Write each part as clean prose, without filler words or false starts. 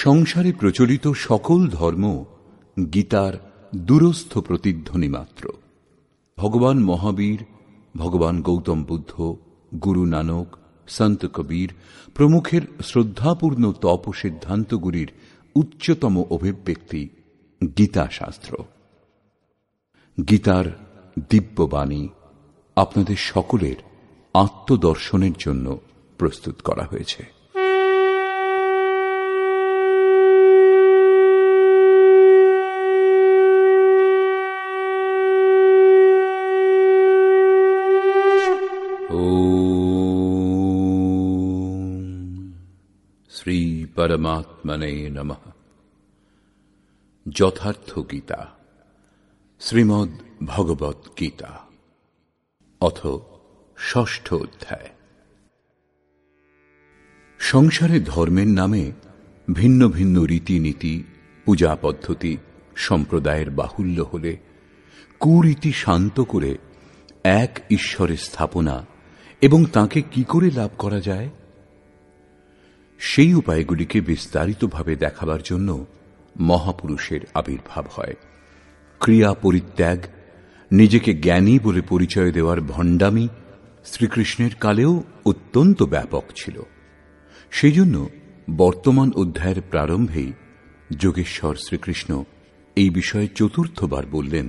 সংসারে প্রচলিত সকল ধর্ম গীতার দূরস্থ প্রতিধ্বনি মাত্র। ভগবান মহাবীর, ভগবান গৌতম বুদ্ধ, গুরু নানক, সন্ত কবীর প্রমুখের শ্রদ্ধাপূর্ণ তপ সিদ্ধান্তগুলির উচ্চতম অভিব্যক্তি গীতা শাস্ত্র। গীতার দিব্যবাণী আপনাদের সকলের আত্মদর্শনের জন্য প্রস্তুত করা হয়েছে। শ্রী পরমাত্মনে নমঃ। যথার্থ গীতা, শ্রীমদ্ ভগবৎ গীতা, অথ ষষ্ঠ অধ্যায়। সংসারে ধর্মের নামে ভিন্ন ভিন্ন রীতিনীতি, পূজা পদ্ধতি, সম্প্রদায়ের বাহুল্য হলে কুরীতি শান্ত করে এক ঈশ্বরের স্থাপনা এবং তাঁকে কি করে লাভ করা যায়, সেই উপায়গুলিকে বিস্তারিতভাবে দেখাবার জন্য মহাপুরুষের আবির্ভাব হয়। ক্রিয়া পরিত্যাগ, নিজেকে জ্ঞানী বলে পরিচয় দেওয়ার ভণ্ডামি শ্রীকৃষ্ণের কালেও অত্যন্ত ব্যাপক ছিল। সেই জন্য বর্তমান অধ্যায়ের প্রারম্ভেই যোগেশ্বর শ্রীকৃষ্ণ এই বিষয়ে চতুর্থবার বললেন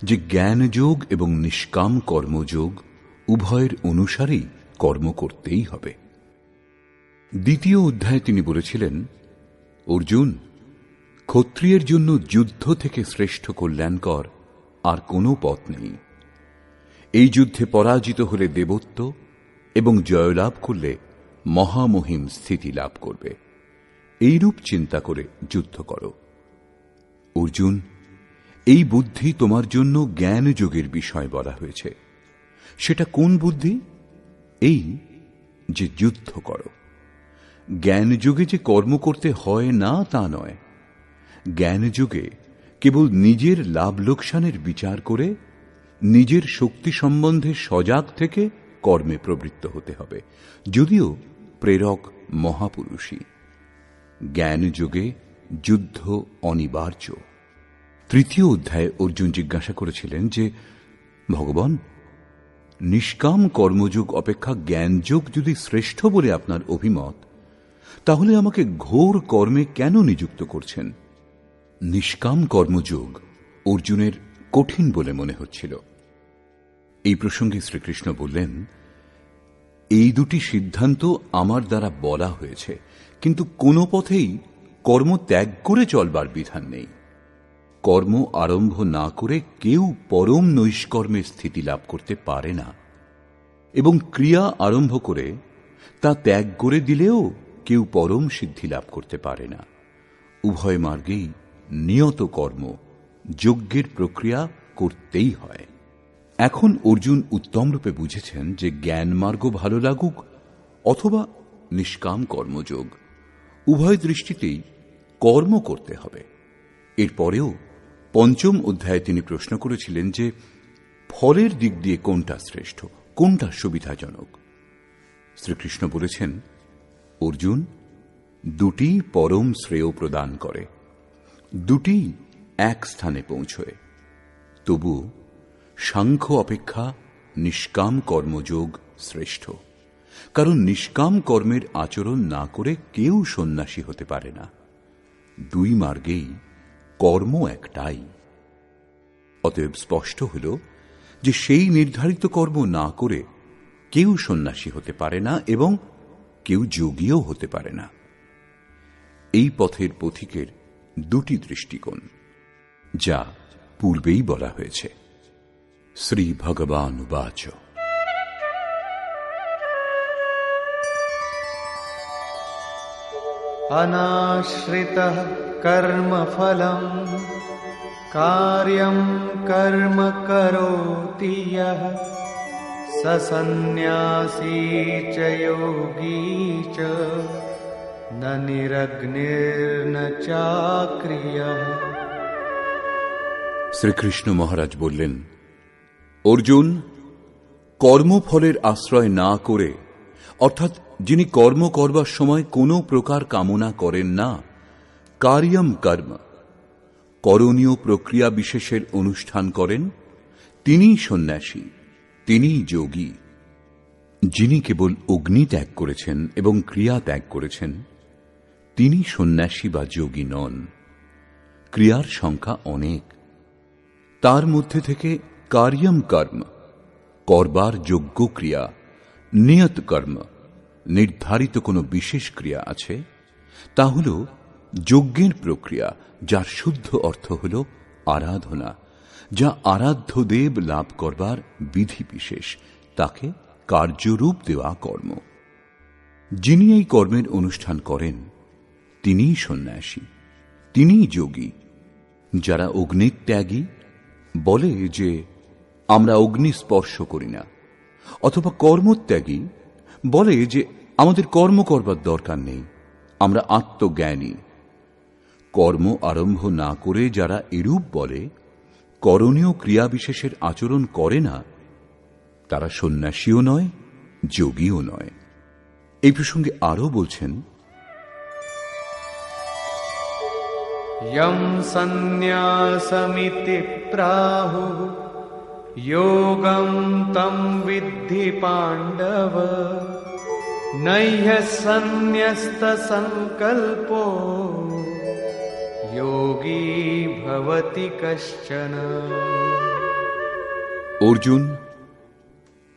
যে জ্ঞানযোগ এবং নিষ্কাম কর্মযোগ উভয়ের অনুসারেই কর্ম করতেই হবে। দ্বিতীয় অধ্যায়ে তিনি বলেছিলেন, অর্জুন, ক্ষত্রিয়ের জন্য যুদ্ধ থেকে শ্রেষ্ঠ কল্যাণকর আর কোনো পথ নেই। এই যুদ্ধে পরাজিত হলে দেবত্ব এবং জয়লাভ করলে মহামহিম স্থিতি লাভ করবে। এইরূপ চিন্তা করে যুদ্ধ করো। অর্জুন, এই বুদ্ধি তোমার জন্য জ্ঞানযোগের বিষয় বলা হয়েছে। সেটা কোন বুদ্ধি? এই যে যুদ্ধ করো। জ্ঞানযোগে যে কর্ম করতে হয় না তা নয়। জ্ঞানযোগে কেবল নিজের লাভ লোকসানের বিচার করে নিজের শক্তি সম্বন্ধে সজাগ থেকে কর্মে প্রবৃত্ত হতে হবে, যদিও প্রেরক মহাপুরুষই। জ্ঞানযোগে যুদ্ধ অনিবার্য। তৃতীয় অধ্যায়ে অর্জুন জিজ্ঞাসা করেছিলেন যে, ভগবান, নিষ্কাম কর্মযোগ অপেক্ষা জ্ঞানযোগ যদি শ্রেষ্ঠ বলে আপনার অভিমত, তাহলে আমাকে ঘোর কর্মে কেন নিযুক্ত করছেন? নিষ্কাম কর্মযোগ অর্জুনের কঠিন বলে মনে হচ্ছিল। এই প্রসঙ্গে শ্রীকৃষ্ণ বললেন, এই দুটি সিদ্ধান্ত আমার দ্বারা বলা হয়েছে, কিন্তু কোনো পথেই কর্ম ত্যাগ করে চলবার বিধান নেই। কর্ম আরম্ভ না করে কেউ পরম নৈষ্কর্মে স্থিতি লাভ করতে পারে না, এবং ক্রিয়া আরম্ভ করে তা ত্যাগ করে দিলেও কেউ পরম সিদ্ধি লাভ করতে পারে না। উভয় মার্গেই নিয়ত কর্ম, যজ্ঞের প্রক্রিয়া করতেই হয়। এখন অর্জুন উত্তমরূপে বুঝেছেন যে জ্ঞান মার্গ ভালো লাগুক অথবা নিষ্কাম কর্মযোগ, উভয় দৃষ্টিতেই কর্ম করতে হবে। এরপরেও পঞ্চম অধ্যায়ে তিনি প্রশ্ন করেছিলেন যে ফলের দিক দিয়ে কোনটা শ্রেষ্ঠ, কোনটা সুবিধাজনক। শ্রীকৃষ্ণ বলেছেন, অর্জুন, দুটি পরম শ্রেয় প্রদান করে, দুটি এক স্থানে পৌঁছয়। তবু সাংখ্য অপেক্ষা নিষ্কাম কর্মযোগ শ্রেষ্ঠ, কারণ নিষ্কাম কর্মের আচরণ না করে কেউ সন্ন্যাসী হতে পারে না। দুই মার্গেই কর্ম একটাই। অতএব স্পষ্ট হল যে সেই নির্ধারিত কর্ম না করে কেউ সন্ন্যাসী হতে পারে না এবং কেউ যোগীও হতে পারে না। এই পথের পথিকের দুটি দৃষ্টিকোণ, যা পূর্বেই বলা হয়েছে। শ্রী ভগবান উবাচ, অনাশ্রিতঃ কর্মফলম কার্যং কর্ম করোতি যঃ স সন্ন্যাসী চ যোগী চ ন নিরগ্নির্ন চাক্রিয়ঃ। শ্রীকৃষ্ণ মহারাজ বললেন, অর্জুন, কর্মফলের আশ্রয় না করে, অর্থাৎ যিনি কর্ম করবার সময় কোনো প্রকার কামনা করেন না, কার্যম কর্ম, করণীয় প্রক্রিয়া বিশেষের অনুষ্ঠান করেন, তিনিই সন্ন্যাসী, তিনিই যোগী। যিনি কেবল অগ্নি ত্যাগ করেছেন এবং ক্রিয়া ত্যাগ করেছেন, তিনি সন্ন্যাসী বা যোগী নন। ক্রিয়ার সংখ্যা অনেক, তার মধ্যে থেকে কার্যম কর্ম, করবার যোগ্য ক্রিয়া, নিয়ত কর্ম, নির্ধারিত কোনো বিশেষ ক্রিয়া আছে, তা হল যজ্ঞের প্রক্রিয়া, যার শুদ্ধ অর্থ হল আরাধনা, যা আরাধ্য দেব লাভ করবার বিধি বিশেষ, তাকে কার্যরূপ দেওয়া কর্ম। যিনি এই কর্মের অনুষ্ঠান করেন, তিনিই সন্ন্যাসী, তিনিই যোগী। যারা অগ্নিত্যাগী বলে যে আমরা অগ্নি স্পর্শ করি না, অথবা কর্মত্যাগী বলে যে আমাদের কর্ম করবার দরকার নেই, আমরা আত্মজ্ঞানী। কর্ম আরম্ভ না করে যারা এরূপ বলে, করণীয় ক্রিয়া বিশেষের আচরণ করে না, তারা সন্ন্যাসীও নয়, যোগীও নয়। এই প্রসঙ্গে আরও বলছেন, यं सन्न्यासमिति प्राहुः योगं तं विद्धि पाण्डव नह्यः सन्न्यस्तसङ्कल्पो योगी भवति कश्चन। অর্জুন,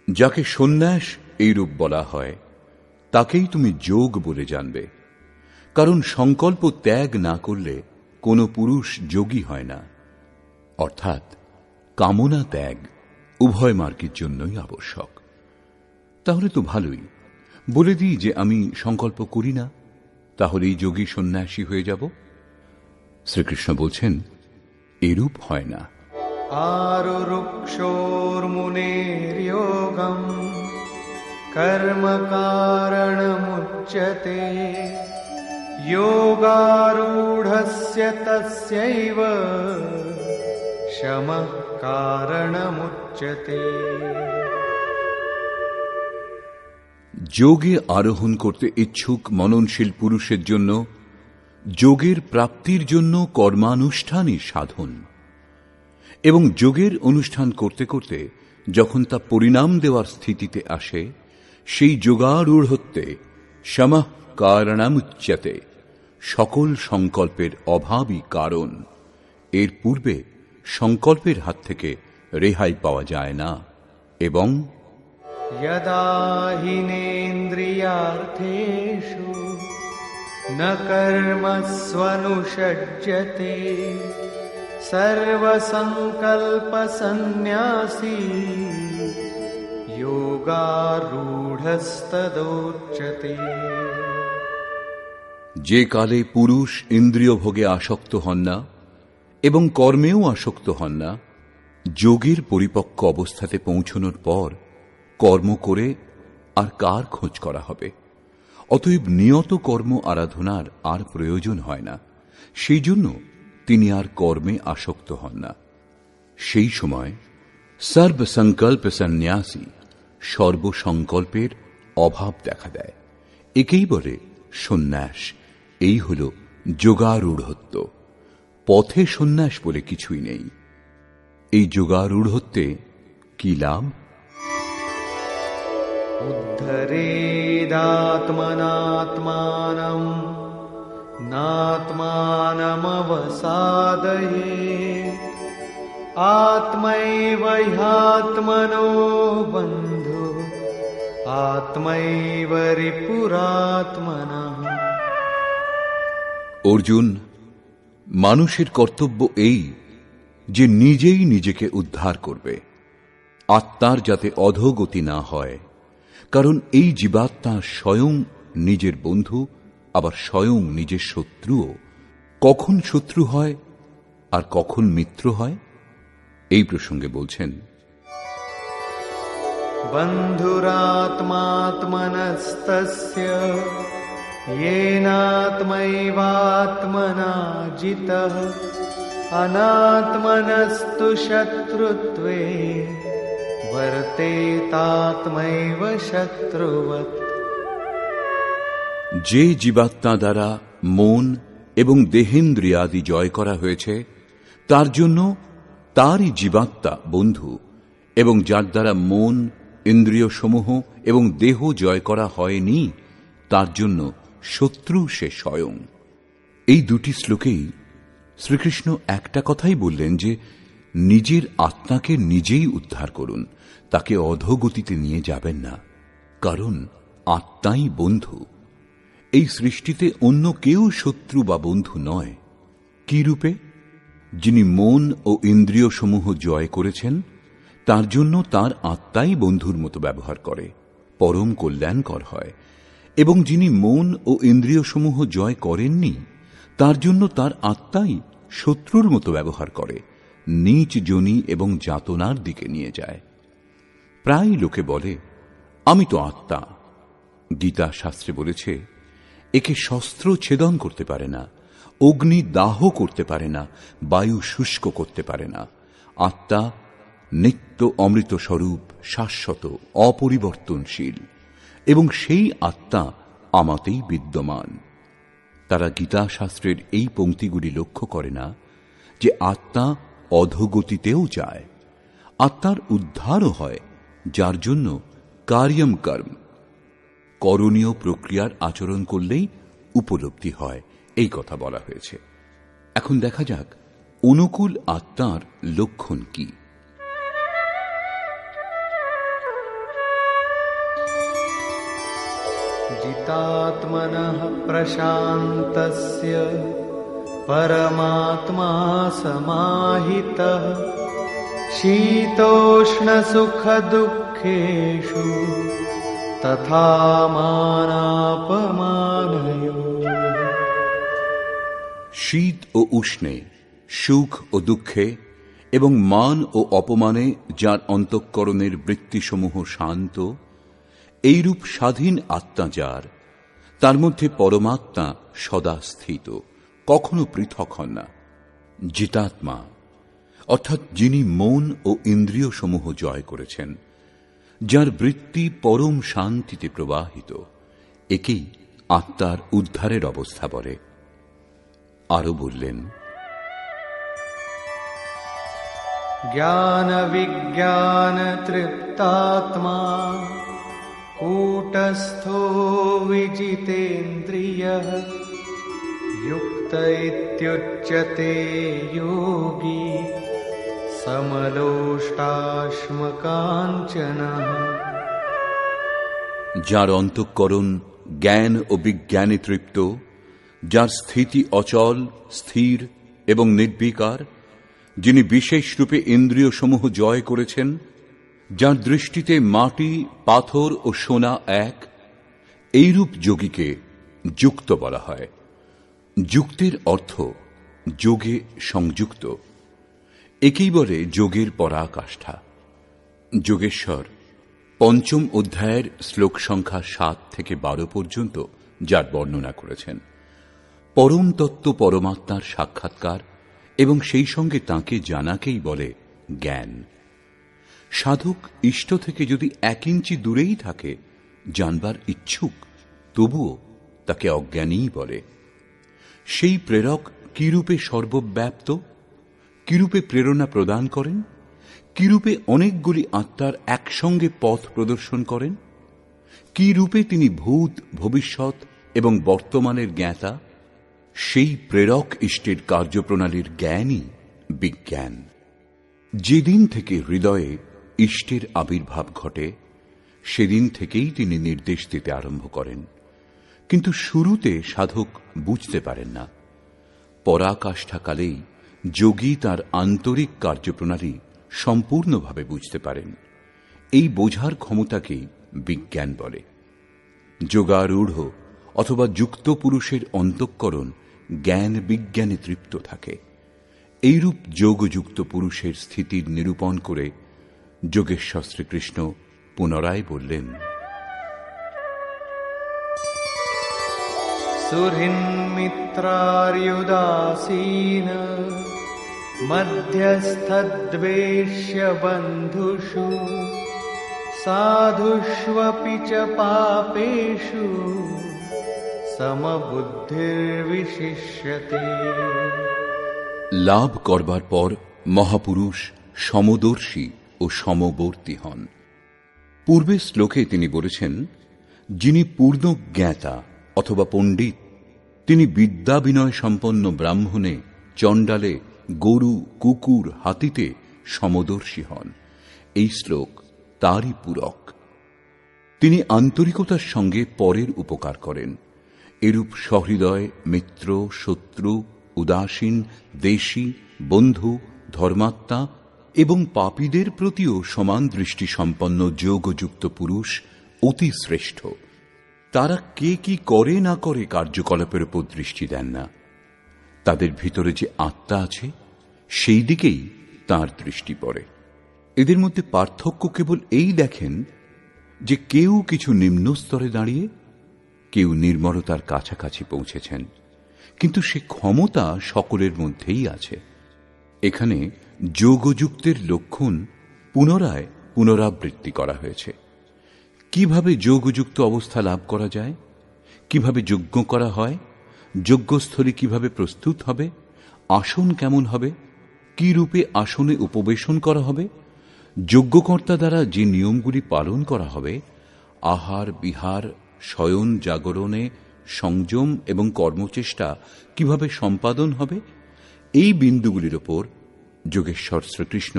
যাকে সন্ন্যাস এইরূপ বলা হয়, তাকেই তুমি যোগ বলে জানবে, কারণ সংকল্প ত্যাগ না করলে কোনো পুরুষ যোগী হয় না। অর্থাৎ কামনা ত্যাগ উভয় মার্গের জন্যই আবশ্যক। তাহলে তো ভালোই, বলে দিই যে আমি সংকল্প করি না, তাহলেই যোগী সন্ন্যাসী হয়ে যাব। শ্রীকৃষ্ণ বলছেন, এরূপ হয় না। आरुरुक्षोर्मुनेर्योगं कर्म कारणमुच्यते योगारूढस्य तस्यैव शमः कारणमुच्यते। যোগে আরোহণ করতে ইচ্ছুক মননশীল পুরুষের জন্য যোগের প্রাপ্তির জন্য কর্মানুষ্ঠানই সাধন, এবং যোগের অনুষ্ঠান করতে করতে যখন তা পরিণাম দেওয়ার স্থিতিতে আসে, সেই যোগারূঢ়ত্বে শমঃ কারণামুচ্যতে, সকল সংকল্পের অভাবই কারণ। এর পূর্বে সংকল্পের হাত থেকে রেহাই পাওয়া যায় না। এবং यदा हिनेन्द्रियार्थेषु न कर्मस्वनुषज्यते सर्वसंकल्पसन्न्यासी योगारूढस्तदोच्यते। যে কালে পুরুষ ইন্দ্রিয় ভোগে আসক্ত হন না এবং কর্মেও আসক্ত হন না, যোগের পরিপক্ক অবস্থাতে পৌঁছনোর পর কর্ম করে আর কার খোঁজ করা হবে? অতএব নিয়ত কর্ম আরাধনার আর প্রয়োজন হয় না। সেই জন্য তিনি আর কর্মে আসক্ত হন না। সেই সময় সর্বসংকল্প সন্ন্যাসী, সর্বসংকল্পের অভাব দেখা দেয়। একেই বলে সন্ন্যাস। এই হল যোগারূঢ়ত্ব। পথে সন্ন্যাস বলে কিছুই নেই। এই যোগারূঢ়ত্বে কি লাভ? উদ্ধরেদাত্মনাত্মানম নাত্মানমবসাদয়েৎ আত্মৈব হ্যাত্মনো বন্ধু আত্মৈব রিপুরাত্মনঃ। অর্জুন, মানুষের কর্তব্য এই যে নিজেই নিজেকে উদ্ধার করবে, আত্মার যাতে অধোগতি না হয়। কারণ এই জীবাত্মা স্বয়ং নিজের বন্ধু, আবার স্বয়ং নিজের শত্রুও। কখন শত্রু হয় আর কখন মিত্র হয়, এই প্রসঙ্গে বলছেন, বন্ধুরাত্মাত্মনস্তস্য येनात्मैवात्मना जितः अनात्मनस्तु शत्रुत्वे वर्तेतात्मैव शत्रुवत्। যে জীবাত্মা দ্বারা মন এবং দেহেন্দ্রিয়াদি জয় করা হয়েছে, তার জন্য তারই জীবাত্মা বন্ধু, এবং যার দ্বারা মন, ইন্দ্রিয় সমূহ এবং দেহ জয় করা হয়নি, তার জন্য শত্রু সে স্বয়ং। এই দুটি শ্লোকেই শ্রীকৃষ্ণ একটা কথাই বললেন যে নিজের আত্মাকে নিজেই উদ্ধার করুন, তাকে অধোগতিতে নিয়ে যাবেন না, কারণ আত্মাই বন্ধু। এই সৃষ্টিতে অন্য কেউ শত্রু বা বন্ধু নয়। কি রূপে? যিনি মন ও ইন্দ্রিয় সমূহ জয় করেছেন, তার জন্য তার আত্মাই বন্ধুর মতো ব্যবহার করে, পরম কল্যাণকর হয়, এবং যিনি মন ও ইন্দ্রিয় সমূহ জয় করেননি, তার জন্য তার আত্মাই শত্রুর মতো ব্যবহার করে, নীচ যোনি এবং যাতনার দিকে নিয়ে যায়। প্রায় লোকে বলে, আমি তো আত্মা। গীতা শাস্ত্রে বলেছে, একে শস্ত্র ছেদন করতে পারে না, অগ্নি দাহ করতে পারে না, বায়ু শুষ্ক করতে পারে না। আত্মা নিত্য অমৃত স্বরূপ, শাশ্বত, অপরিবর্তনশীল, এবং সেই আত্মা আমাতেই বিদ্যমান। তারা গীতা শাস্ত্রের এই পংক্তিগুলি লক্ষ্য করে না যে আত্মা অধোগতিতেও যায়, আত্মার উদ্ধারও হয়, যার জন্য কার্যম কর্ম, করণীয় প্রক্রিয়ার আচরণ করলেই উপলব্ধি হয়, এই কথা বলা হয়েছে। এখন দেখা যাক অনুকূল আত্মার লক্ষণ কি। जितात्मनः प्रशान्तस्य परमात्मा समाहितः शीतोष्णसुखदुःखेषु तथा मानापमानयोः। শীত ও উষ্ণে, সুখ ও দুঃখে এবং মান ও অপমানে যার অন্তঃকরণের বৃত্তিসমূহ শান্ত, এইরূপ স্বাধীন আত্মা যার, তার মধ্যে পরমাত্মা সদা স্থিত, কখনো পৃথক হন না। জিতাত্মা অর্থাৎ যিনি মন ও ইন্দ্রিয় সমূহ জয় করেছেন, যার বৃত্তি পরম শান্তিতে প্রবাহিত, একেই আত্মার উদ্ধারের অবস্থা বলে। আরো বললেন, জ্ঞান বিজ্ঞান তৃপ্তাত্মা কূটস্থো বিজিতেন্দ্রিয়ঃ युक्त इत्युच्यते योगी समलोष्टाश्मकाञ्चनः। যার অন্তঃকরণ জ্ঞান ও বিজ্ঞানে তৃপ্ত, যার স্থিতি অচল, স্থির এবং নির্বিকার, যিনি বিশেষ রূপে ইন্দ্রিয় সমূহ জয় করেছেন, যার দৃষ্টিতে মাটি, পাথর ও সোনা এক, এইরূপ যোগীকে যুক্ত বলা হয়। যুক্তির অর্থ যোগে সংযুক্ত, একেই বলে যোগের পরাকাষ্ঠা। যোগেশ্বর পঞ্চম অধ্যায়ের শ্লোক সংখ্যা 7 থেকে 12 পর্যন্ত যার বর্ণনা করেছেন, পরম তত্ত্ব পরমাত্মার সাক্ষাৎকার এবং সেই সঙ্গে তাঁকে জানাকেই বলে জ্ঞান। সাধক ইষ্ট থেকে যদি 1 ইঞ্চি দূরেই থাকে, জানবার ইচ্ছুক, তবুও তাকে অজ্ঞানীই বলে। সেই প্রেরক কিরূপে সর্বব্যাপ্ত, কিরূপে প্রেরণা প্রদান করেন, কিরূপে অনেকগুলি আত্মার একসঙ্গে পথ প্রদর্শন করেন, কি রূপে তিনি ভূত, ভবিষ্যৎ এবং বর্তমানের জ্ঞাতা, সেই প্রেরক ইষ্টের কার্যপ্রণালীর জ্ঞানই বিজ্ঞান। যেদিন থেকে হৃদয়ে ইষ্টের আবির্ভাব ঘটে, সেদিন থেকেই তিনি নির্দেশ দিতে আরম্ভ করেন, কিন্তু শুরুতে সাধক বুঝতে পারেন না। পরাকাষ্ঠাকালেই যোগী তার আন্তরিক কার্যপ্রণালী সম্পূর্ণভাবে বুঝতে পারেন। এই বোঝার ক্ষমতাকেই বিজ্ঞান বলে। যোগারূঢ় অথবা যুক্ত পুরুষের অন্তঃকরণ জ্ঞান বিজ্ঞানে তৃপ্ত থাকে। এইরূপ যোগযুক্ত পুরুষের স্থিতির নিরূপণ করে যোগেশ্বর শ্রীকৃষ্ণ পুনরায় বললেন, সুহৃন্মিত্রার্युदासीन মধ্যস্থদ্বেষ্য বন্ধুষু সাধুষ্বপি চ পাপেষু समबुद्धिर्विशिष्यते। লাভ করবার পর মহাপুরুষ সমদর্শী ও সমবর্তী হন। পূর্বের শ্লোকে তিনি বলেছেন, যিনি পূর্ণ জ্ঞাতা অথবা পণ্ডিত, তিনি বিদ্যা বিনয় সম্পন্ন ব্রাহ্মণে, চণ্ডালে, গরু, কুকুর, হাতিতে সমদর্শী হন। এই শ্লোক তারই পূরক। তিনি আন্তরিকতার সঙ্গে পরের উপকার করেন। এরূপ সহৃদয় মিত্র, শত্রু, উদাসীন, দেশী, বন্ধু, ধর্মাত্মা এবং পাপীদের প্রতিও সমান দৃষ্টি সম্পন্ন যোগযুক্ত পুরুষ অতি শ্রেষ্ঠ। তারা কে কি করে না করে কার্যকলাপের উপর দৃষ্টি দেন না। তাদের ভিতরে যে আত্মা আছে সেই দিকেই তাঁর দৃষ্টি পড়ে। এদের মধ্যে পার্থক্য কেবল এই দেখেন যে কেউ কিছু নিম্ন স্তরে দাঁড়িয়ে, কেউ নির্মলতার কাছাকাছি পৌঁছেছেন, কিন্তু সে ক্ষমতা সকলের মধ্যেই আছে। এখানে যোগযুক্তের লক্ষণ পুনরায় পুনরাবৃত্তি করা হয়েছে। কিভাবে যোগযুক্ত অবস্থা লাভ করা যায়, কিভাবে যজ্ঞ করা হয়, যজ্ঞস্থলী কিভাবে প্রস্তুত হবে, আসন কেমন হবে, কি রূপে আসনে উপবেশন করা হবে, যজ্ঞকর্তা দ্বারা যে নিয়মগুলি পালন করা হবে, আহার বিহার, শয়ন জাগরণে সংযম এবং কর্মচেষ্টা কিভাবে সম্পাদন হবে, এই বিন্দুগুলির ওপর যোগেশ্বর শ্রীকৃষ্ণ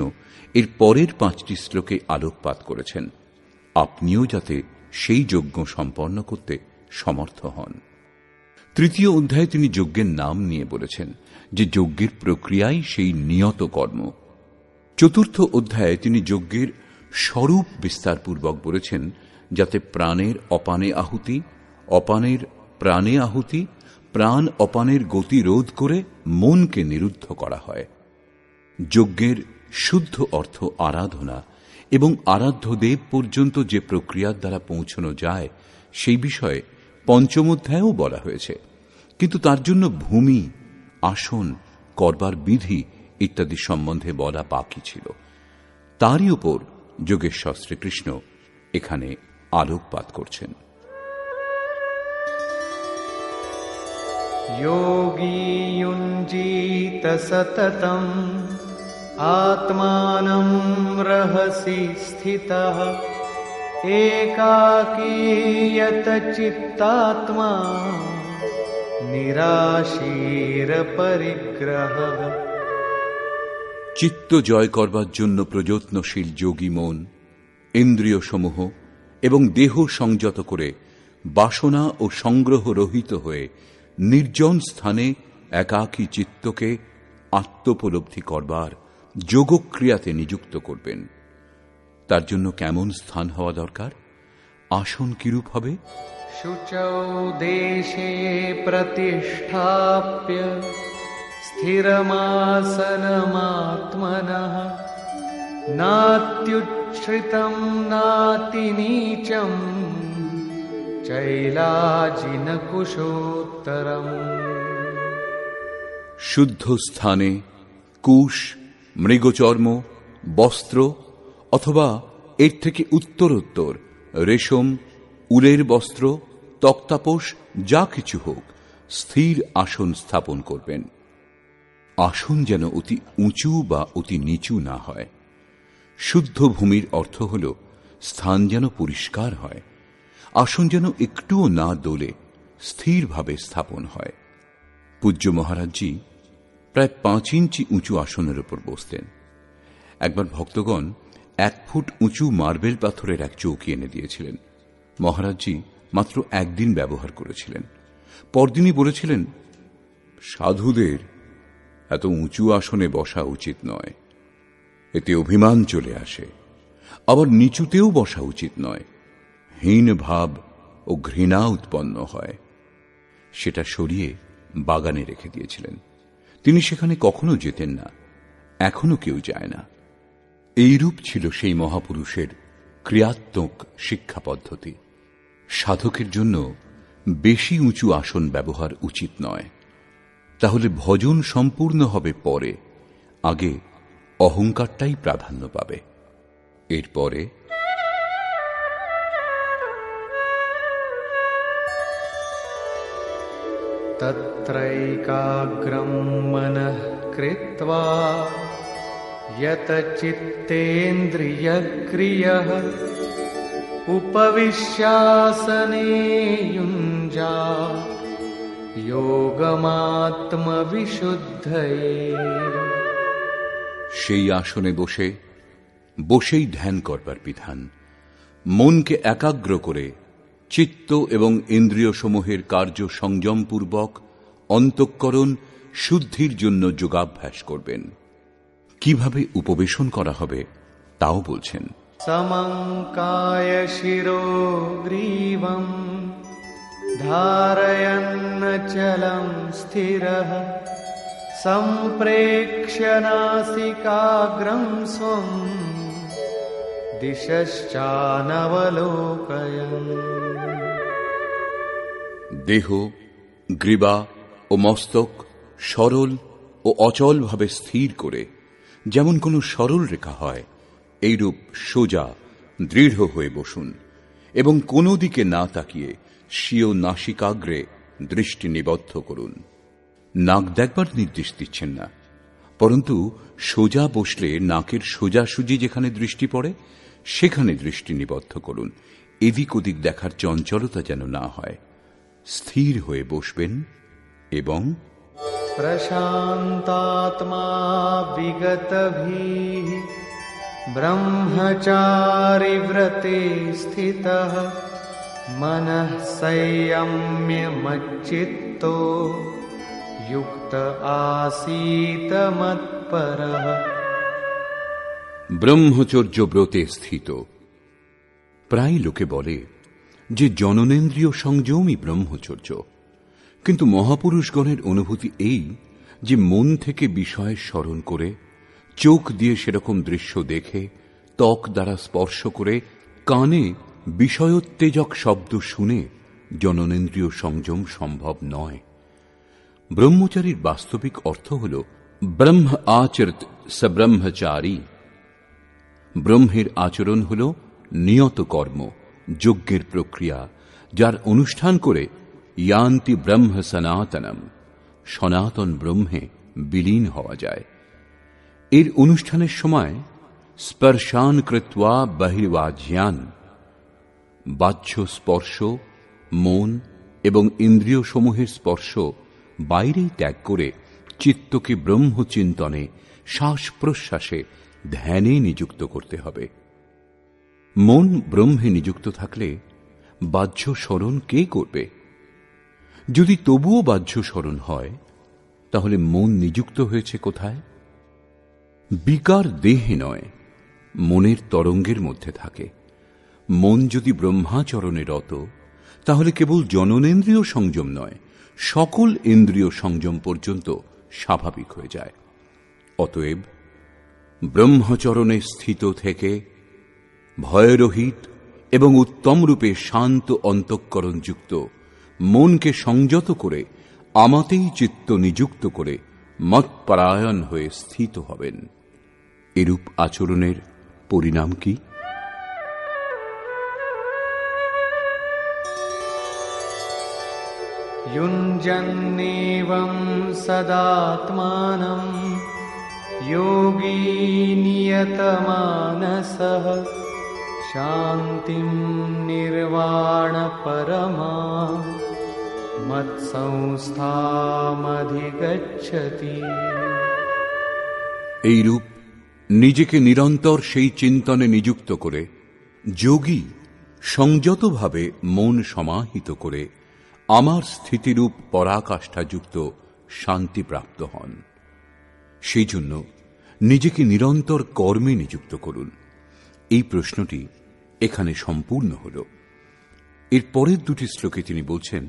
এর পরের 5টি শ্লোকে আলোকপাত করেছেন। আপনিও যাতে সেই যজ্ঞ সম্পন্ন করতে সমর্থ হন। 3য় অধ্যায়ে তিনি যজ্ঞের নাম নিয়ে বলেছেন যে যজ্ঞের প্রক্রিয়াই সেই নিয়ত কর্ম। 4র্থ অধ্যায়ে তিনি যজ্ঞের স্বরূপ বিস্তারপূর্বক বলেছেন, যাতে প্রাণের অপানে আহুতি, অপানের প্রাণে আহুতি, প্রাণ অপানের গতি রোধ করে মনকে নিরুদ্ধ করা হয়। যজ্ঞের শুদ্ধ অর্থ আরাধনা এবং আরাধ্য দেব পর্যন্ত যে প্রক্রিয়ার দ্বারা পৌঁছানো যায় সেই বিষয়ে 5ম অধ্যায়েও বলা হয়েছে, কিন্তু তার জন্য ভূমি, আসন, করবার বিধি ইত্যাদি সম্বন্ধে বলা বাকি ছিল। তারই উপর যোগেশ্বর শ্রীকৃষ্ণ এখানে আলোকপাত করছেন। योगी युञ्जीत सततम् आत्मानं रहसि स्थितः एकाकीयत चित्तात्मा निराशीर परिग्रह। চিত্ত জয় করবার জন্য প্রযত্নশীল যোগী মন ইন্দ্রিয় সমূহ এবং দেহ সংযত করে বাসনা ও সংগ্রহ রহিত হয়ে নির্জন স্থানে একাকী চিত্তকে আত্মোপলব্ধি করবার যোগক্রিয়াতে নিযুক্ত করবেন। তার জন্য কেমন স্থান হওয়া দরকার, আসন কিরূপ হবে? शुचौ देशे प्रतिष्ठाप्य स्थिरमासनमात्मनः नात्युच्छ्रितं नातिनीचं चैलाजिनकुशोत्तरम्। শুদ্ধ স্থানে কুশ, মৃগচর্ম, বস্ত্র অথবা এর থেকে উত্তরোত্তর রেশম, উলের বস্ত্র, তক্তাপোষ যা কিছু হোক স্থির আসন স্থাপন করবেন। আসন যেন অতি উঁচু বা অতি নিচু না হয়। শুদ্ধ ভূমির অর্থ হল স্থান যেন পরিষ্কার হয়, আসন যেন একটুও না দোলে, স্থিরভাবে স্থাপন হয়। পূজ্য মহারাজজি প্রায় 5 ইঞ্চি উঁচু আসনের উপর বসতেন। একবার ভক্তগণ 1 ফুট উঁচু মার্বেল পাথরের এক চৌকি এনে দিয়েছিলেন। মহারাজজি মাত্র একদিন ব্যবহার করেছিলেন। পরদিনই বলেছিলেন, সাধুদের এত উঁচু আসনে বসা উচিত নয়, এতে অভিমান চলে আসে। আবার নিচুতেও বসা উচিত নয়, হীন ভাব ও ঘৃণা উৎপন্ন হয়। সেটা সরিয়ে বাগানে রেখে দিয়েছিলেন। তিনি সেখানে কখনো যেতেন না, এখনো কেউ যায় না। এইরূপ ছিল সেই মহাপুরুষের ক্রিয়াত্মক শিক্ষা পদ্ধতি। সাধকের জন্য বেশি উঁচু আসন ব্যবহার উচিত নয়, তাহলে ভজন সম্পূর্ণ হবে পরে, আগে অহংকারটাই প্রাধান্য পাবে। এরপরে तत्रैकाग्रं मनः कृत्वा यत चित्तेन्द्रियक्रियः उपविश्यासने युञ्जात् योगमात्मविशुद्धये। সেই আসনে বসেই ধ্যান করবার বিধান। মনকে একাগ্র করে চিত্ত এবং ইন্দ্রিয় সমূহের কার্য সংযমপূর্বক অন্তঃকরণ শুদ্ধির জন্য যোগাভ্যাস করবেন। কিভাবে উপবেশন করা হবে তাও বলছেন। সমঙ্কায় শিরো গ্রীবম ধারয়ন্নচলং স্থিরঃ সম্প্রেক্ষ্য নাসিকাগ্রং স্বং দিশশ্চানবলোকয়न्। দেহ, গ্রীবা ও মস্তক সরল ও অচলভাবে স্থির করে যেমন কোনো সরল রেখা হয়, এইরূপ সোজা দৃঢ় হয়ে বসুন এবং কোনো দিকে না তাকিয়ে স্বীয় নাসিকাগ্রে দৃষ্টি নিবদ্ধ করুন। নাক দেখবার নির্দেশ দিচ্ছেন না, পরন্তু সোজা বসলে নাকের সোজাসুজি যেখানে দৃষ্টি পড়ে সেখানে দৃষ্টি নিবদ্ধ করুন। এদিক ওদিক দেখার চঞ্চলতা যেন না হয়। স্থির হয়ে বসবেন এবং প্রশান্তাত্মা বিগতভিঃ ব্রহ্মচারী ব্রতে স্থিতঃ মনঃ সংযম্য মচ্চিত্তো যুক্ত আসীত মৎপরঃ। ব্রহ্মচর্য ব্রতে স্থিত। প্রায় লোকে বলে যে জননেন্দ্রিয় সংযমই ব্রহ্মচর্য, কিন্তু মহাপুরুষগণের অনুভূতি এই যে মন থেকে বিষয় স্মরণ করে, চোখ দিয়ে সেরকম দৃশ্য দেখে, ত্বক দ্বারা স্পর্শ করে, কানে বিষয়োত্তেজক শব্দ শুনে জননেন্দ্রিয় সংযম সম্ভব নয়। ব্রহ্মচারীর বাস্তবিক অর্থ হল ব্রহ্ম আচরত স ব্রহ্মচারী। ব্রহ্মের আচরণ হল নিয়ত কর্ম, যজ্ঞের প্রক্রিয়া, যার অনুষ্ঠান করে ইয়ান্তি ব্রহ্ম সনাতনম, সনাতন ব্রহ্মে বিলীন হওয়া যায়। এর অনুষ্ঠানের সময় স্পর্শান কৃত্বা বহির্বাজ্যান, বাহ্য স্পর্শ, মন এবং ইন্দ্রিয় সমূহের স্পর্শ বাইরেই ত্যাগ করে চিত্তকে ব্রহ্মচিন্তনে, শ্বাস প্রশ্বাসে, ধ্যানে নিযুক্ত করতে হবে। মন ব্রহ্মে নিযুক্ত থাকলে বাহ্য স্মরণ কে করবে? যদি তবুও বাহ্য স্মরণ হয়, তাহলে মন নিযুক্ত হয়েছে কোথায়? বিকার দেহে নয়, মনের তরঙ্গের মধ্যে থাকে। মন যদি ব্রহ্মাচরণে রত, তাহলে কেবল জননেন্দ্রিয় সংযম নয়, সকল ইন্দ্রিয় সংযম পর্যন্ত স্বাভাবিক হয়ে যায়। অতএব ব্রহ্মচরণে স্থিত থেকে ভয়রহিত এবং উত্তম রূপে শান্ত অন্তঃকরণযুক্ত মনকে সংযত করে আমাতেই চিত্ত নিযুক্ত করে মৎপরায়ণ হয়ে স্থিত হবেন। এরূপ আচরণের পরিণাম কি? युञ्जन्नेवं सदात्मानं योगी नियतमानसः शान्तिं निर्वाणपरमा मत्संस्थामधिगच्छति। এইরূপ নিজেকে নিরন্তর সেই চিন্তনে নিযুক্ত করে যোগী সংযতভাবে মন সমাহিত করে আমার স্থিতিরূপ পরাকাষ্ঠাযুক্ত শান্তিপ্রাপ্ত হন। সেই জন্য নিজেকে নিরন্তর কর্মে নিযুক্ত করুন। এই প্রশ্নটি এখানে সম্পূর্ণ হল। এর পরের দুটি শ্লোকে তিনি বলছেন,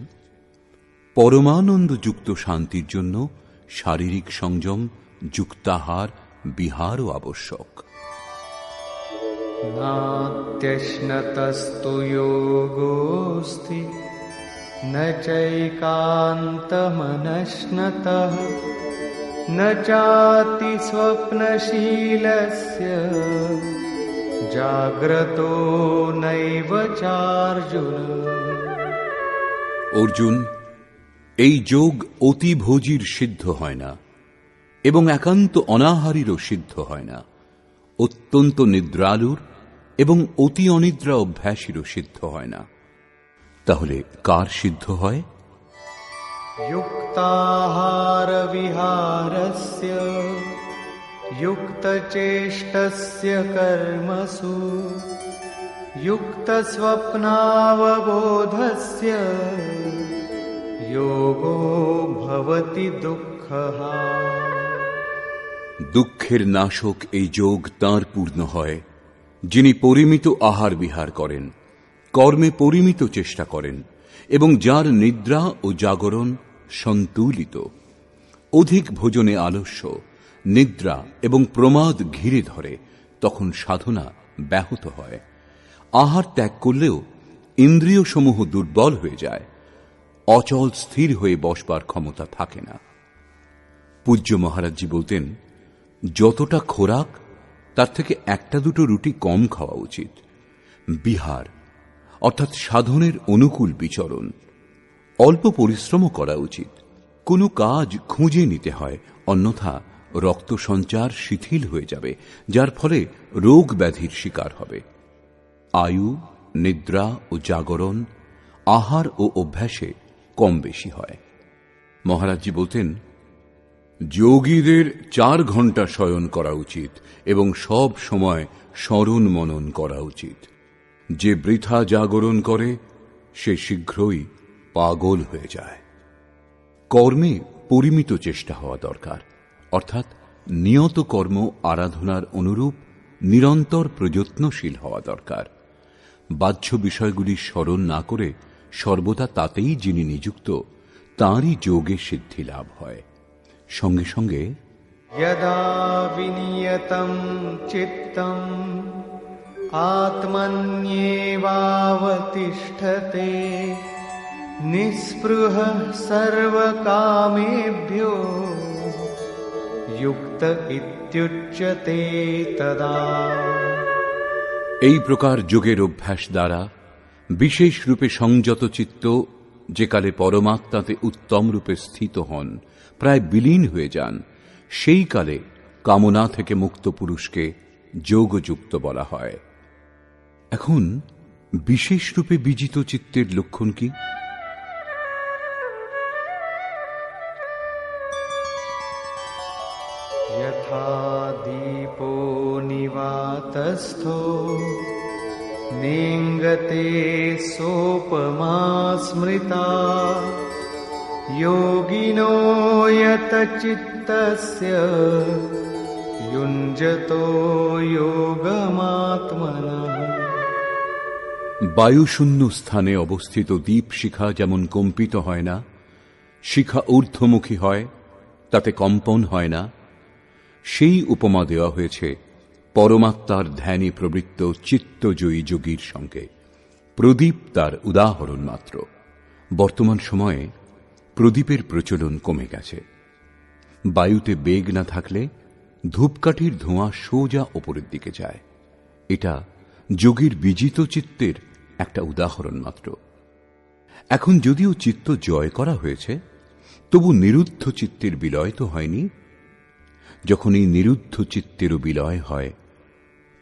পরমানন্দযুক্ত শান্তির জন্য শারীরিক সংযম, যুক্তাহার, বিহারও আবশ্যক। নাত্যশ্নতস্তু যোগোস্তি ন চৈকান্তমনশ্নতঃ ন চাতি স্বপ্নশীলস্য জাগ্রতো নৈব চার্জুন। অর্জুন, এই যোগ অতিভোজীর সিদ্ধ হয় না এবং একান্ত অনাহারীরও সিদ্ধ হয় না, অত্যন্ত নিদ্রালুর এবং অতি অনিদ্রা অভ্যাসীরও সিদ্ধ হয় না। তাহলে কার সিদ্ধ হয়? युक्ताहार विहारस्य युक्तचेष्टस्य कर्मसु युक्तस्वप्नावबोधस्य योगो भवति दुःखः। দুঃখের নাশক এই যোগ তাঁর পূর্ণ হয় যিনি পরিমিত আহার বিহার করেন, কর্মে পরিমিত চেষ্টা করেন এবং যার নিদ্রা ও জাগরণ সন্তুলিত। অধিক ভোজনে আলস্য, নিদ্রা এবং প্রমাদ ঘিরে ধরে, তখন সাধনা ব্যাহত হয়। আহার ত্যাগ করলেও ইন্দ্রিয় সমূহ দুর্বল হয়ে যায়, অচল স্থির হয়ে বসবার ক্ষমতা থাকে না। পূজ্য মহারাজজি বলতেন, যতটা খোরাক তার থেকে একটা দুটো রুটি কম খাওয়া উচিত। বিহার অর্থাৎ সাধনের অনুকূল বিচরণ, অল্প পরিশ্রমও করা উচিত। কোনো কাজ খুঁজে নিতে হয়, অন্যথা রক্ত সঞ্চার শিথিল হয়ে যাবে, যার ফলে রোগ ব্যাধির শিকার হবে। আয়ু, নিদ্রা ও জাগরণ আহার ও অভ্যাসে কম বেশি হয়। মহারাজজি বলতেন, যোগীদের 4 ঘন্টা শয়ন করা উচিত এবং সব সময় স্মরণ মনন করা উচিত। যে বৃথা জাগরণ করে সে শীঘ্রই পাগল হয়ে যায়। কর্মে পরিমিত চেষ্টা হওয়া দরকার, অর্থাৎ নিয়ত কর্ম আরাধনার অনুরূপ নিরন্তর প্রযত্নশীল হওয়া দরকার। বাহ্য বিষয়গুলি স্মরণ না করে সর্বদা তাতেই যিনি নিযুক্ত, তাঁরই যোগে সিদ্ধি লাভ হয়। সঙ্গে সঙ্গে यदा विनियतं चित्तं आत्मन्येवावतिष्ठते निःस्पृहः सर्वकामेभ्यो युक्त इत्युच्यते तदा। এই প্রকার যোগের অভ্যাস দ্বারা বিশেষ রূপে সংযত চিত্ত যে কালে পরমাত্মাতে উত্তম রূপে স্থিত হন, প্রায় বিলীন হয়ে যান, সেই কালে কামনা থেকে মুক্ত পুরুষকে যোগযুক্ত বলা হয়। এখন বিশেষ রূপে বিজিত চিত্তের লক্ষণ কি? यथा दीपो निवातस्थो नेङ्गते सोपमा स्मृता योगिनो यतचित्तस्य युञ्जतो योगमात्मनः। বায়ুশূন্য স্থানে অবস্থিত দীপ শিখা যেমন কম্পিত হয় না, শিখা ঊর্ধ্বমুখী হয়, তাতে কম্পন হয় না, সেই উপমা দেওয়া হয়েছে পরমাত্মার ধ্যানে প্রবৃত্ত চিত্তজয়ী যোগীর সঙ্গে। প্রদীপ তার উদাহরণ মাত্র। বর্তমান সময়ে প্রদীপের প্রচলন কমে গেছে। বায়ুতে বেগ না থাকলে ধূপকাঠির ধোঁয়া সোজা ওপরের দিকে যায়। এটা যোগীর বিজিত চিত্তের একটা উদাহরণ মাত্র। এখন যদিও চিত্ত জয় করা হয়েছে, তবু নিরুদ্ধ চিত্তের বিলয় তো হয়নি। যখন এই নিরুদ্ধ চিত্তেরও বিলয় হয়,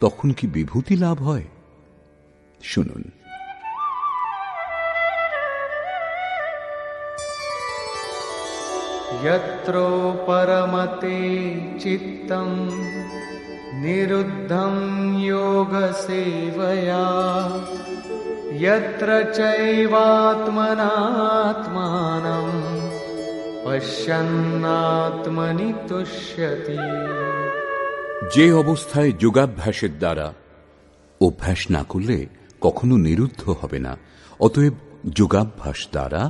তখন কি বিভূতি লাভ হয়? শুনুন। यत्र परमते चित्तं निरुद्धं योगसेवया यत्र चैवात्मनात्मानं पश्यन्नात्मनि तुष्यति। যে অবস্থায় যোগাভ্যাসের দ্বারা অভ্যাস না করলে কখনো নিরুদ্ধ হবে না, অতএব যোগাভ্যাস দ্বারা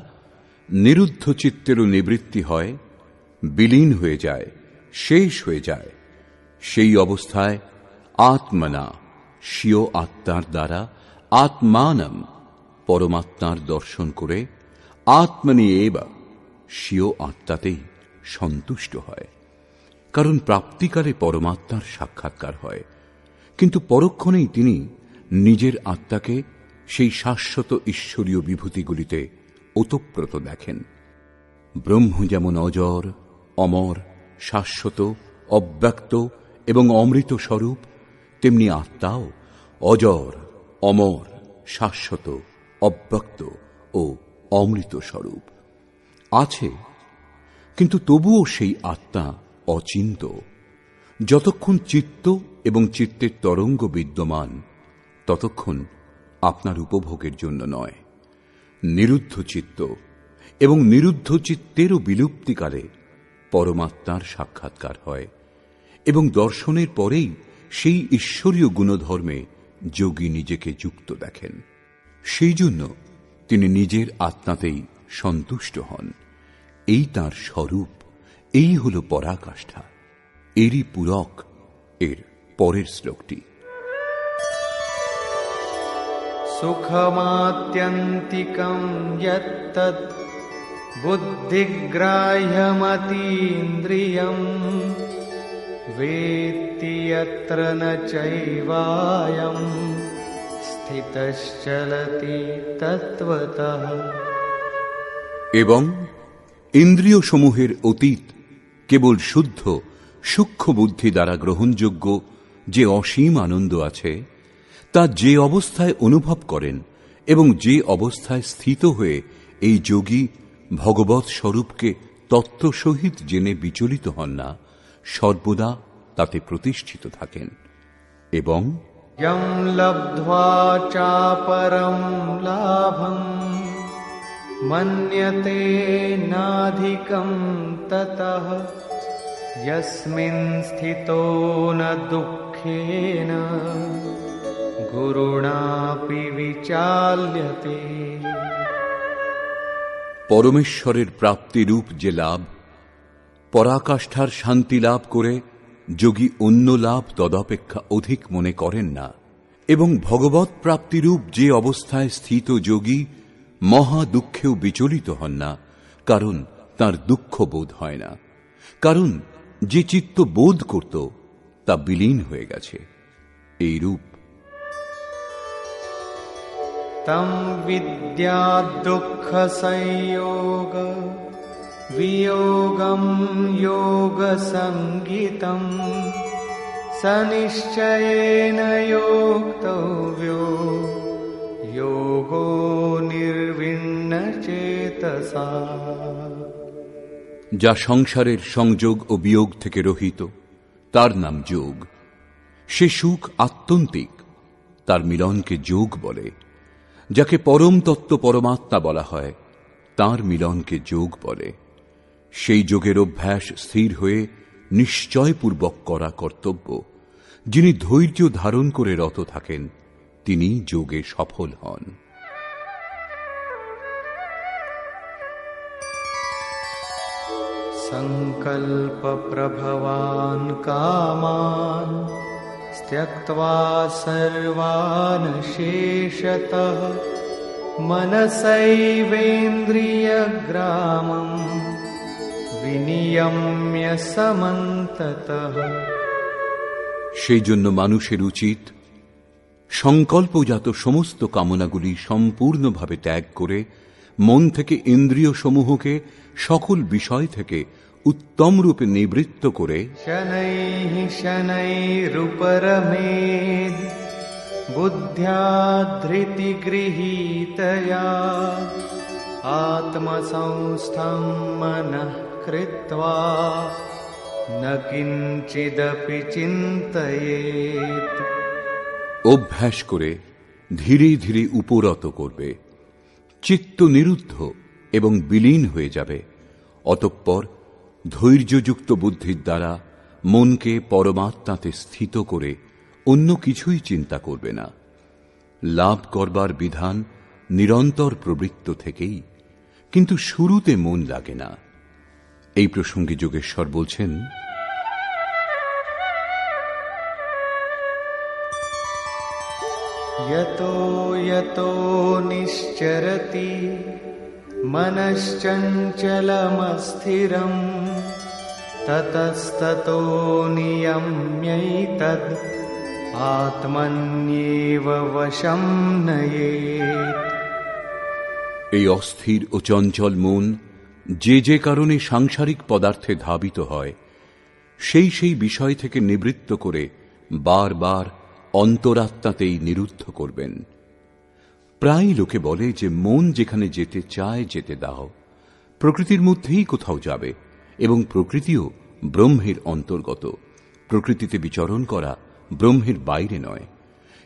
নিরুদ্ধ চিত্তেরও নিবৃত্তি হয়, বিলীন হয়ে যায়, শেষ হয়ে যায়, সেই অবস্থায় আত্মনা স্বীয় আত্মার দ্বারা আত্মানম পরমাত্মার দর্শন করে আত্মনি এবা স্বীয় আত্মাতেই সন্তুষ্ট হয়। কারণ প্রাপ্তিকালে পরমাত্মার সাক্ষাৎকার হয়, কিন্তু পরক্ষণেই তিনি নিজের আত্মাকে সেই শাশ্বত ঈশ্বরীয় বিভূতিগুলিতে ওতপ্রোত দেখেন। ব্রহ্ম যেমন অজর, অমর, শাশ্বত, অব্যক্ত এবং অমৃত স্বরূপ, তেমনি আত্মাও অজর, অমর, শাশ্বত, অব্যক্ত ও অমৃত স্বরূপ আছে, কিন্তু তবুও সেই আত্মা অচিন্ত। যতক্ষণ চিত্ত এবং চিত্তের তরঙ্গ বিদ্যমান, ততক্ষণ আপনার উপভোগের জন্য নয়। নিরুদ্ধ চিত্ত এবং নিরুদ্ধ চিত্তেরও বিলুপ্তিকালে পরমাত্মার সাক্ষাৎকার হয় এবং দর্শনের পরেই সেই ঈশ্বরীয় গুণধর্মে যোগী নিজেকে যুক্ত দেখেন। সেই জন্য তিনি নিজের আত্মাতেই সন্তুষ্ট হন। এই তাঁর স্বরূপ, এই হল পরাকাষ্ঠা। এরই পূরক এর পরের শ্লোকটি। সুখমাত্যন্তিকং যত্তৎ বুদ্ধিগ্রাহ্যমতীন্দ্রিয়ং বেত্তি যত্র ন চৈবায়ং স্থিতশ্চলতি তত্ত্বতঃ। এবং ইন্দ্রিয় সমূহের অতীত কেবল শুদ্ধ সূক্ষ্ম বুদ্ধি দ্বারা গ্রহণযোগ্য যে অসীম আনন্দ আছে, তা যে অবস্থায় অনুভব করেন এবং যে অবস্থায় স্থিত হয়ে এই যোগী ভগবৎ স্বরূপকে তত্ত্ব সহিত জেনে বিচলিত হন না, সর্বদা তাতে প্রতিষ্ঠিত থাকেন। এবং যম লব্ধ্বা চাপরম লাভং মন্যতে নাধিকং ততঃ যস্মিন স্থিতো ন দুঃখেন গুরুণাপি বিচাল্যতে। পরমেশ্বরের প্রাপ্তিরূপ যে লাভ, পরাকাষ্ঠার শান্তি লাভ করে যোগী অন্য লাভ তদপেক্ষা অধিক মনে করেন না, এবং ভগবৎ প্রাপ্তিরূপ যে অবস্থায় স্থিত যোগী মহা দুঃখেও বিচলিত হন না, কারণ তাঁর দুঃখ বোধ হয় না, কারণ যে চিত্ত বোধ করত তা বিলীন হয়ে গেছে। এই রূপ তম বিদ্যা দুঃখ সংয়োগ বিয়োগম যোগ সঙ্গীতম সনিশ্চয়েন যোক্তব্যো যোগো নির্বিণ্ণ চেতসা। যা সংসারের সংযোগ ও বিয়োগ থেকে রহিত, তার নাম যোগ। সে সুখ আত্যন্তিক, তার মিলনকে যোগ বলে। যাকে পরম তত্ত্ব পরমাত্মা বলা হয়, তার মিলনকে যোগ বলে। সেই যোগের অভ্যাস স্থির হয়ে নিশ্চয়পূর্বক করা কর্তব্য। যিনি ধৈর্য ধারণ করে রত থাকেন, তিনি যোগে সফল হন। সংকল্প প্রভবান কামান त्यक्त्वा सर्वान् शेषतः मनसैवेन्द्रियग्रामं विनियम्य समन्ततः। সেই জন্য মানুষের উচিত সংকল্পজাত সমস্ত কামনাগুলি সম্পূর্ণভাবে ত্যাগ করে মন থেকে ইন্দ্রিয় সমূহকে সকল বিষয় থেকে উত্তম রূপে নিবৃত্ত করে শনৈঃ শনৈরুপরমেদ বুদ্ধ্যা ধৃতিগৃহীতয়া আত্মসংস্থং মনঃ কৃত্বা ন কিঞ্চিদপি চিন্তয়েৎ। অভ্যাস করে ধীরে ধীরে উপরত করবে, চিত্ত নিরুদ্ধ এবং বিলীন হয়ে যাবে। অতঃপর ধৈর্যযুক্ত বুদ্ধির দ্বারা মনকে পরমাত্মাতে স্থিত করে অন্য কিছুই চিন্তা করবে না। লাভ করবার বিধান নিরন্তর প্রবৃত্ত থেকেই, কিন্তু শুরুতে মন লাগে না। এই প্রসঙ্গে যোগেশ্বর বলছেন, यतो यतो निश्चरति मनश्चञ्चलमस्थिरम् ततस्ततो नियम्यैतद् आत्मन्येव वशं नयेत्। এই অস্থির ও চঞ্চল মন যে যে কারণে সাংসারিক পদার্থে ধাবিত হয় সেই সেই বিষয় থেকে নিবৃত্ত করে বারবার অন্তরাত্মাতেই নিরুদ্ধ করবেন। প্রায় লোকে বলে যে মন যেখানে যেতে চায় যেতে দাও, প্রকৃতির মধ্যেই কোথাও যাবে এবং প্রকৃতিও ব্রহ্মের অন্তর্গত। প্রকৃতিতে বিচরণ করা ব্রহ্মের বাইরে নয়।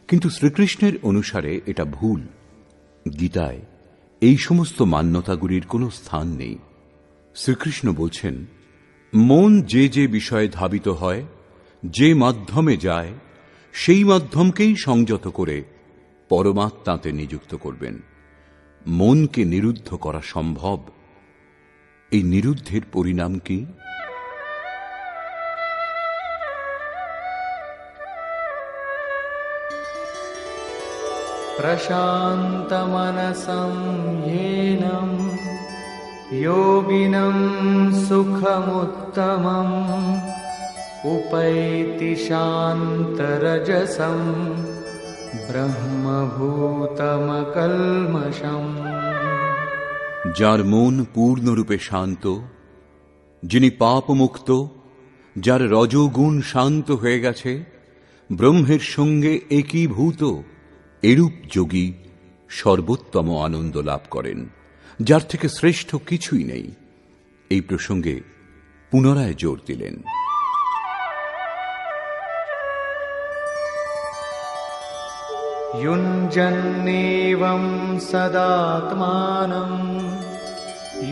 কিন্তু শ্রীকৃষ্ণের অনুসারে এটা ভুল। গীতায় এই সমস্ত মান্যতাগুলির কোনো স্থান নেই। শ্রীকৃষ্ণ বলছেন, মন যে যে বিষয়ে ধাবিত হয়, যে মাধ্যমে যায়, সেই মাধ্যমকেই সংযত করে পরমাত্মাতে নিযুক্ত করবেন। মনকে নিরুদ্ধ করা সম্ভব। এই নিরুদ্ধের পরিণাম কি? प्रशान्तमनसं येनं योगिनं सुखमुत्तमम् उपैति शान्तरजसं ब्रह्मभूतमकल्मषम्। যার মন পূর্ণরূপে শান্ত, যিনি পাপমুক্ত, যার রজোগুণ শান্ত হয়ে গেছে, ব্রহ্মের সঙ্গে একীভূত, এরূপ যোগী সর্বোত্তম আনন্দ লাভ করেন, যার থেকে শ্রেষ্ঠ কিছুই নেই। এই প্রসঙ্গে পুনরায় জোর দিলেন। युञ्जन्नेवं सदात्मानं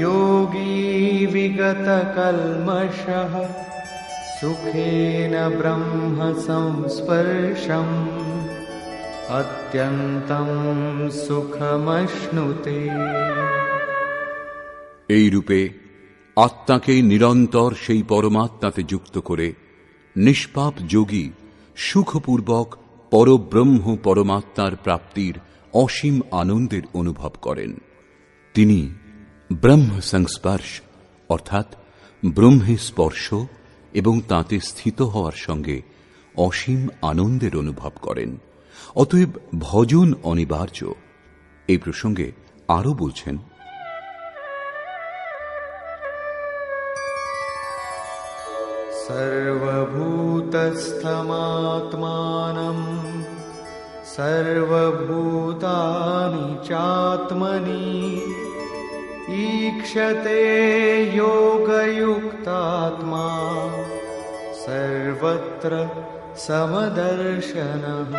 योगी विगतकल्मषः सुखेन ब्रह्म संस्पर्शम् अत्यन्तं सुखमश्नुते। এই রূপে আত্মাকে নিরন্তর সেই পরমাত্মাতে যুক্ত করে নিষ্পাপ যোগী সুখপূর্বক পরব্রহ্ম পরমাত্মার প্রাপ্তির অসীম আনন্দের অনুভব করেন। তিনি ব্রহ্ম সংস্পর্শ অর্থাৎ ব্রহ্মে স্পর্শ এবং তাতে স্থিত হওয়ার সঙ্গে অসীম আনন্দের অনুভব করেন। অতএব ভজন অনিবার্য। এই প্রসঙ্গে আরো বলছেন, सर्वभूतस्थमात्मानं सर्वभूतानि चात्मनि ईक्षते योगयुक्तात्मा सर्वत्र समदर्शनः।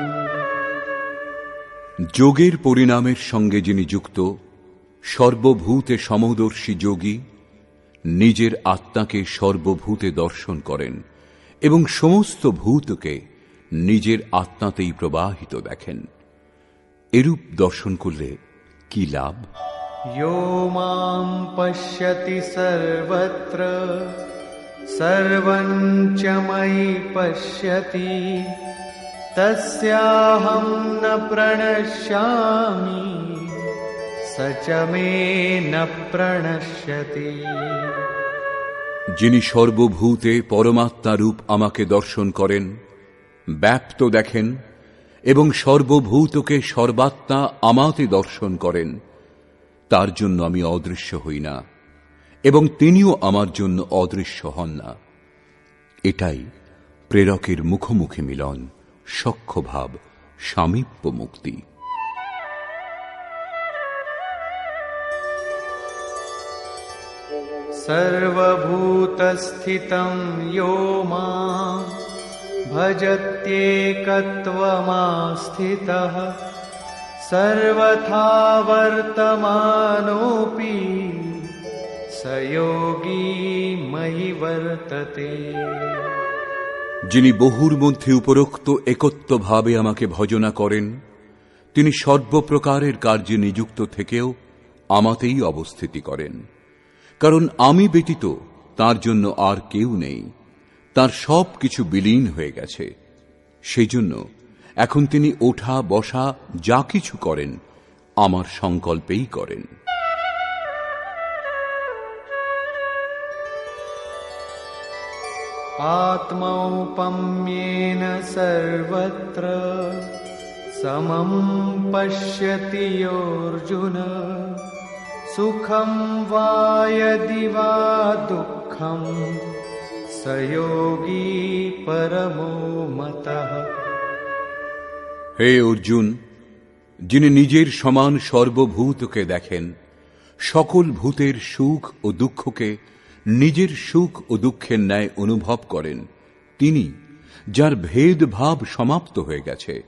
যোগের পরিণামের সঙ্গে যিনি যুক্ত, সর্বভূতে সমদর্শী যোগী নিজের আত্মাকে সর্বভূতে দর্শন করেন এবং সমস্ত ভূতকে নিজের আত্মাতেই প্রবাহিত দেখেন। এরূপ দর্শন করলে কি লাভ? यो मां पश्यति सर्वत्र सर्वं च मयि पश्यति तस्याहं न प्रणश्यामि स च मे न प्रणश्यति। যিনি সর্বভূতে পরমাত্মা রূপ আমাকে দর্শন করেন, ব্যাপ্ত দেখেন এবং সর্বভূতকে সর্বাত্মা আমাতে দর্শন করেন, তার জন্য আমি অদৃশ্য হই না এবং তিনিও আমার জন্য অদৃশ্য হন না। এটাই প্রেরকের মুখোমুখি মিলন, সখ্যভাব, সামীপ্য মুক্তি। सर्वभूतस्थितं यो मां भजत्येकत्वमास्थितः सर्वथा वर्तमानोऽपि स योगी मयि वर्तते। যিনি বহুর মধ্যে উপরোক্ত একত্বভাবে আমাকে ভজনা করেন, তিনি সর্বপ্রকারের কার্যে নিযুক্ত থেকেও আমাতেই অবস্থিতি করেন। কারণ আমি ব্যতীত তার জন্য আর কেউ নেই, তার সব কিছু বিলীন হয়ে গেছে। সেই জন্য এখন তিনি ওঠা বসা যা কিছু করেন আমার সংকল্পেই করেন। आत्मौपम्येन सर्वत्र समं पश्यति योऽर्जुन सुखं वा यदि वा दुःखं स योगी परमो मतः। হে অর্জুন, যিনি নিজের সমান সর্বভূতকে দেখেন, সকল ভূতের সুখ ও দুঃখকে নিজের সুখ ও দুঃখের ন্যায় অনুভব করেন, তিনি, যার ভেদভাব সমাপ্ত হয়ে গেছে,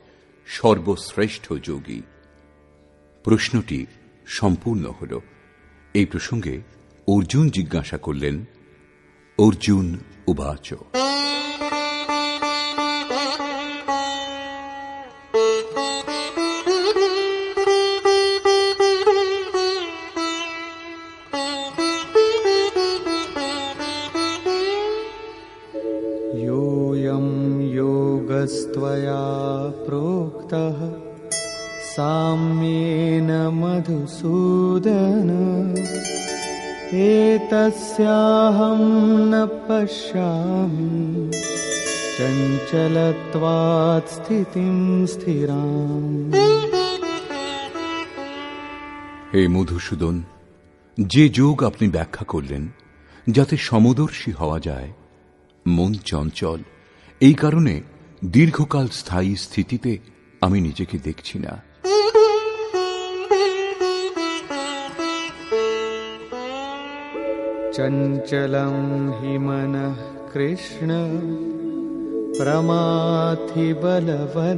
সর্বশ্রেষ্ঠ যোগী। প্রশ্নটি সম্পূর্ণ হল। এই প্রসঙ্গে অর্জুন জিজ্ঞাসা করলেন, অর্জুন উবাচ। योऽयं योगस्त्वया प्रोक्तः साम्येन मधुसूदन, एतस्याहं न पश्यामि चञ्चलत्वात् स्थितिं स्थिराम्। হে মধুসূদন, যে যোগ আপনি ব্যাখ্যা করলেন যাতে সমদর্শী হওয়া যায়, মন চঞ্চল, এই কারণে দীর্ঘকাল স্থায়ী স্থিতিতে আমি নিজেকে দেখছি না। चञ्चलं हि मनः कृष्ण प्रमाथि बलवदृढम्,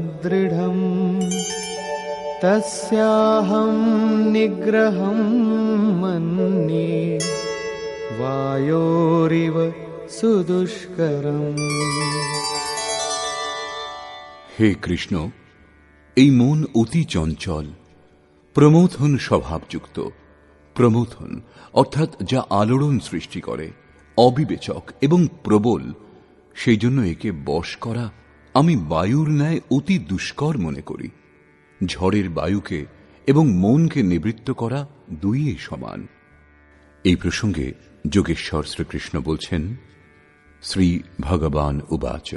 तस्याहं निग्रहं मन्ये वायोरिव सुदुष्करम्। হে কৃষ্ণ, এই মন অতি চঞ্চল, প্রমথন স্বভাবযুক্ত। প্রমথন অর্থাৎ যা আলোড়ন সৃষ্টি করে, অবিবেচক এবং প্রবল, সেই জন্য একে বশ করা আমি বায়ুর ন্যায় অতি দুষ্কর মনে করি। ঝড়ের বায়ুকে এবং মনকে নিবৃত্ত করা দুইই সমান। এই প্রসঙ্গে যোগেশ্বর শ্রীকৃষ্ণ বলছেন, শ্রী ভগবান উবাচ।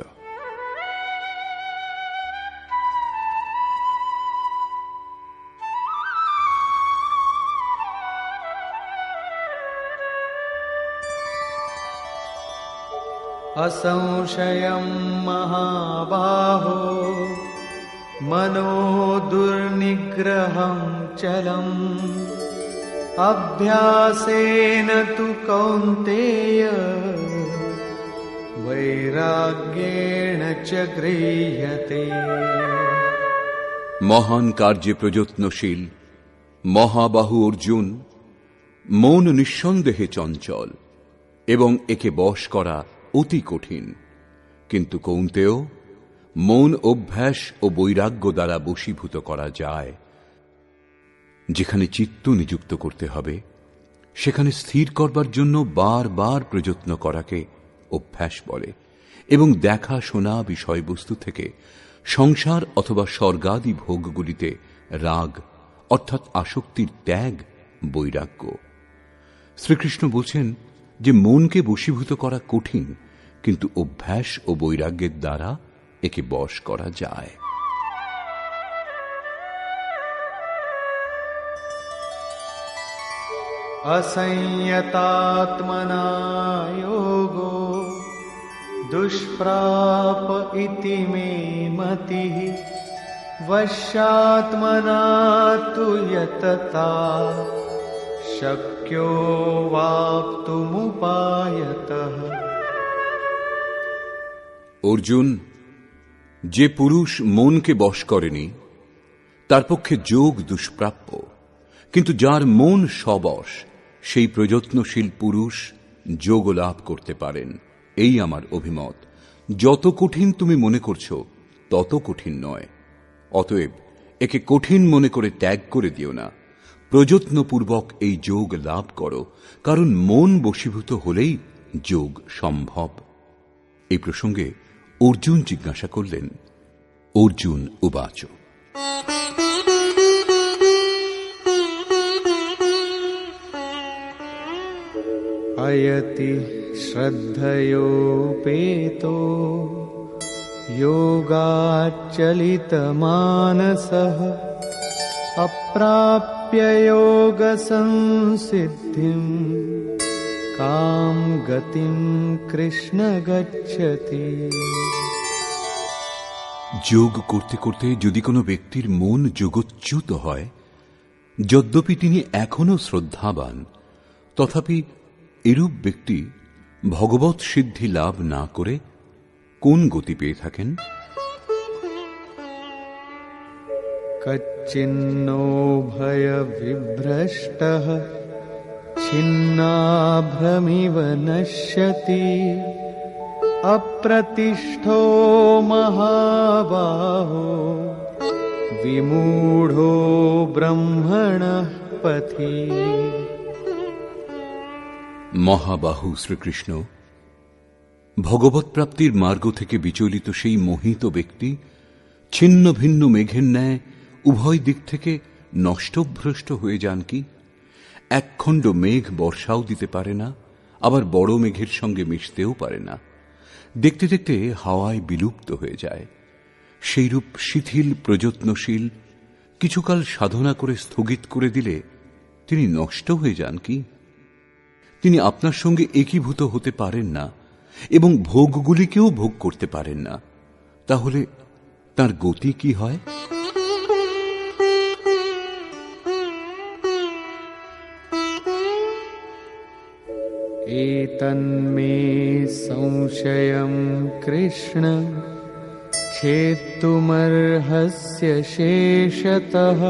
असंशयं महाबाहो मनो दुर्निग्रहं चलम्, अभ्यासेन तु कौन्तेय वैराग्येण च गृह्यते। মহান কার্যে প্রযত্নশীল মহাবাহু অর্জুন, মন নিঃসন্দেহে চঞ্চল এবং একে বশ করা অতি কঠিন। কিন্তু কৌন্তেয়, মন অভ্যাস ও বৈরাগ্য দ্বারা বশীভূত করা যায়। যেখানে চিত্ত নিযুক্ত করতে হবে, সেখানে স্থির করবার জন্য বারবার প্রযত্ন করাকে অভ্যাস বলে, এবং দেখা শোনা বিষয়বস্তু থেকে সংসার অথবা স্বর্গাদি ভোগগুলিতে রাগ অর্থাৎ আসক্তির ত্যাগ বৈরাগ্য। শ্রীকৃষ্ণ বলছেন যে মনকে বশীভূত করা কঠিন, কিন্তু অভ্যাস ও বৈরাগ্যের দ্বারা একে বশ করা যায়। असंयतात्मना योगो दुष्प्राप इति मे मतिः, वश्यात्मना तु यतता शक्यो वाप्तुमुपायतः। অর্জুন, যে পুরুষ মনকে বশ করেনি তার পক্ষে যোগ দুষ্প্রাপ্য, কিন্তু যার মন সবশ সেই প্রযত্নশীল পুরুষ যোগ লাভ করতে পারেন। এই আমার অভিমত। যত কঠিন তুমি মনে করছো তত কঠিন নয়। অতএব একে কঠিন মনে করে ত্যাগ করে দিও না, প্রযত্নপূর্বক এই যোগ লাভ করো, কারণ মন বশীভূত হলেই যোগ সম্ভব। এই প্রসঙ্গে অর্জুন জিজ্ঞাসা করলেন, অর্জুন উবাচ। अयति श्रद्धयोपेतो योगाच्चलितमानसः अप्राप्य योग संसिद्धिं काम गतिं कृष्ण गच्छति। যোগ করতে করতে যদি কোনো ব্যক্তির মন যোগচ্যুত হয়, যদ্যপি তিনি এখনো শ্রদ্ধাবান, তথাপি এরূপ ব্যক্তি ভগবৎ সিদ্ধি লাভ না করে কোন গতি পেয়ে থাকেন? कच्चिन्नो भय विभ्रष्टः छिन्नाभ्रमिव नश्यति अप्रतिष्ठो महाबाहो विमूढो ब्रह्मणः पथि। মহাবাহু শ্রীকৃষ্ণ, ভগবৎ প্রাপ্তির মার্গ থেকে বিচলিত সেই মোহিত ব্যক্তি ছিন্ন ভিন্ন মেঘের ন্যায় উভয় দিক থেকে নষ্টভ্রষ্ট হয়ে যান কি? একখণ্ড মেঘ বর্ষাও দিতে পারে না, আবার বড় মেঘের সঙ্গে মিশতেও পারে না। দেখতে দেখতে হাওয়ায় বিলুপ্ত হয়ে যায়। সেইরূপ শিথিল প্রযত্নশীল কিছুকাল সাধনা করে স্থগিত করে দিলে তিনি নষ্ট হয়ে যান কি? তিনি আপনার সঙ্গে একীভূত হতে পারেন না এবং ভোগগুলিকেও ভোগ করতে পারেন না। তাহলে তার গতি কি হয়? एतन्मे संशयं कृष्ण छेत्तुमर्हस्य शेषतः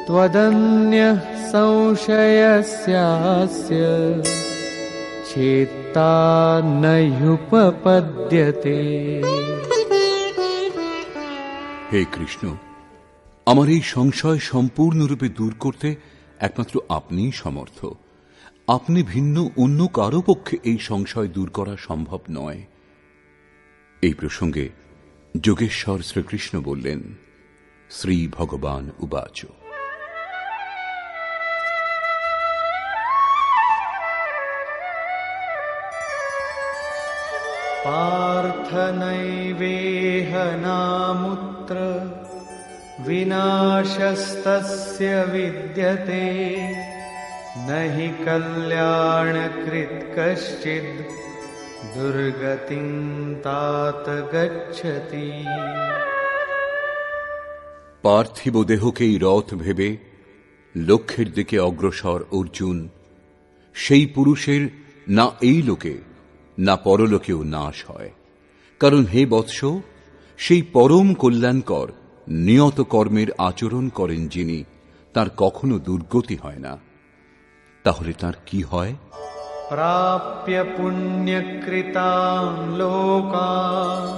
त्वदन्यः संशयस्यास्य छेत्ता न ह्युपपद्यते। হে কৃষ্ণ, আমার এই সংশয় সম্পূর্ণরূপে দূর করতে একমাত্র আপনিই সমর্থ। আপনি ভিন্ন অন্য কারো পক্ষে এই সংশয় দূর করা সম্ভব নয়। এই প্রসঙ্গে যোগেশ্বর শ্রীকৃষ্ণ বললেন, শ্রী ভগবান উবাচ। पार्थ नैवेह नामुत्र विनाशस्तस्य विद्यते न हि कल्याणकृत् कश्चिद् दुर्गतिं तात गच्छति। পার্থিব দেহকেই রথ ভেবে লক্ষ্যের দিকে অগ্রসর অর্জুন, সেই পুরুষের না এই লোকে না পরলোকেও নাশ হয়। কারণ হে বৎস, সেই পরম কল্যাণকর নিয়ত কর্মের আচরণ করেন যিনি, তার কখনো দুর্গতি হয় না। তাহলে তার কি হয়? प्राप्य पुण्यकृतां लोकान्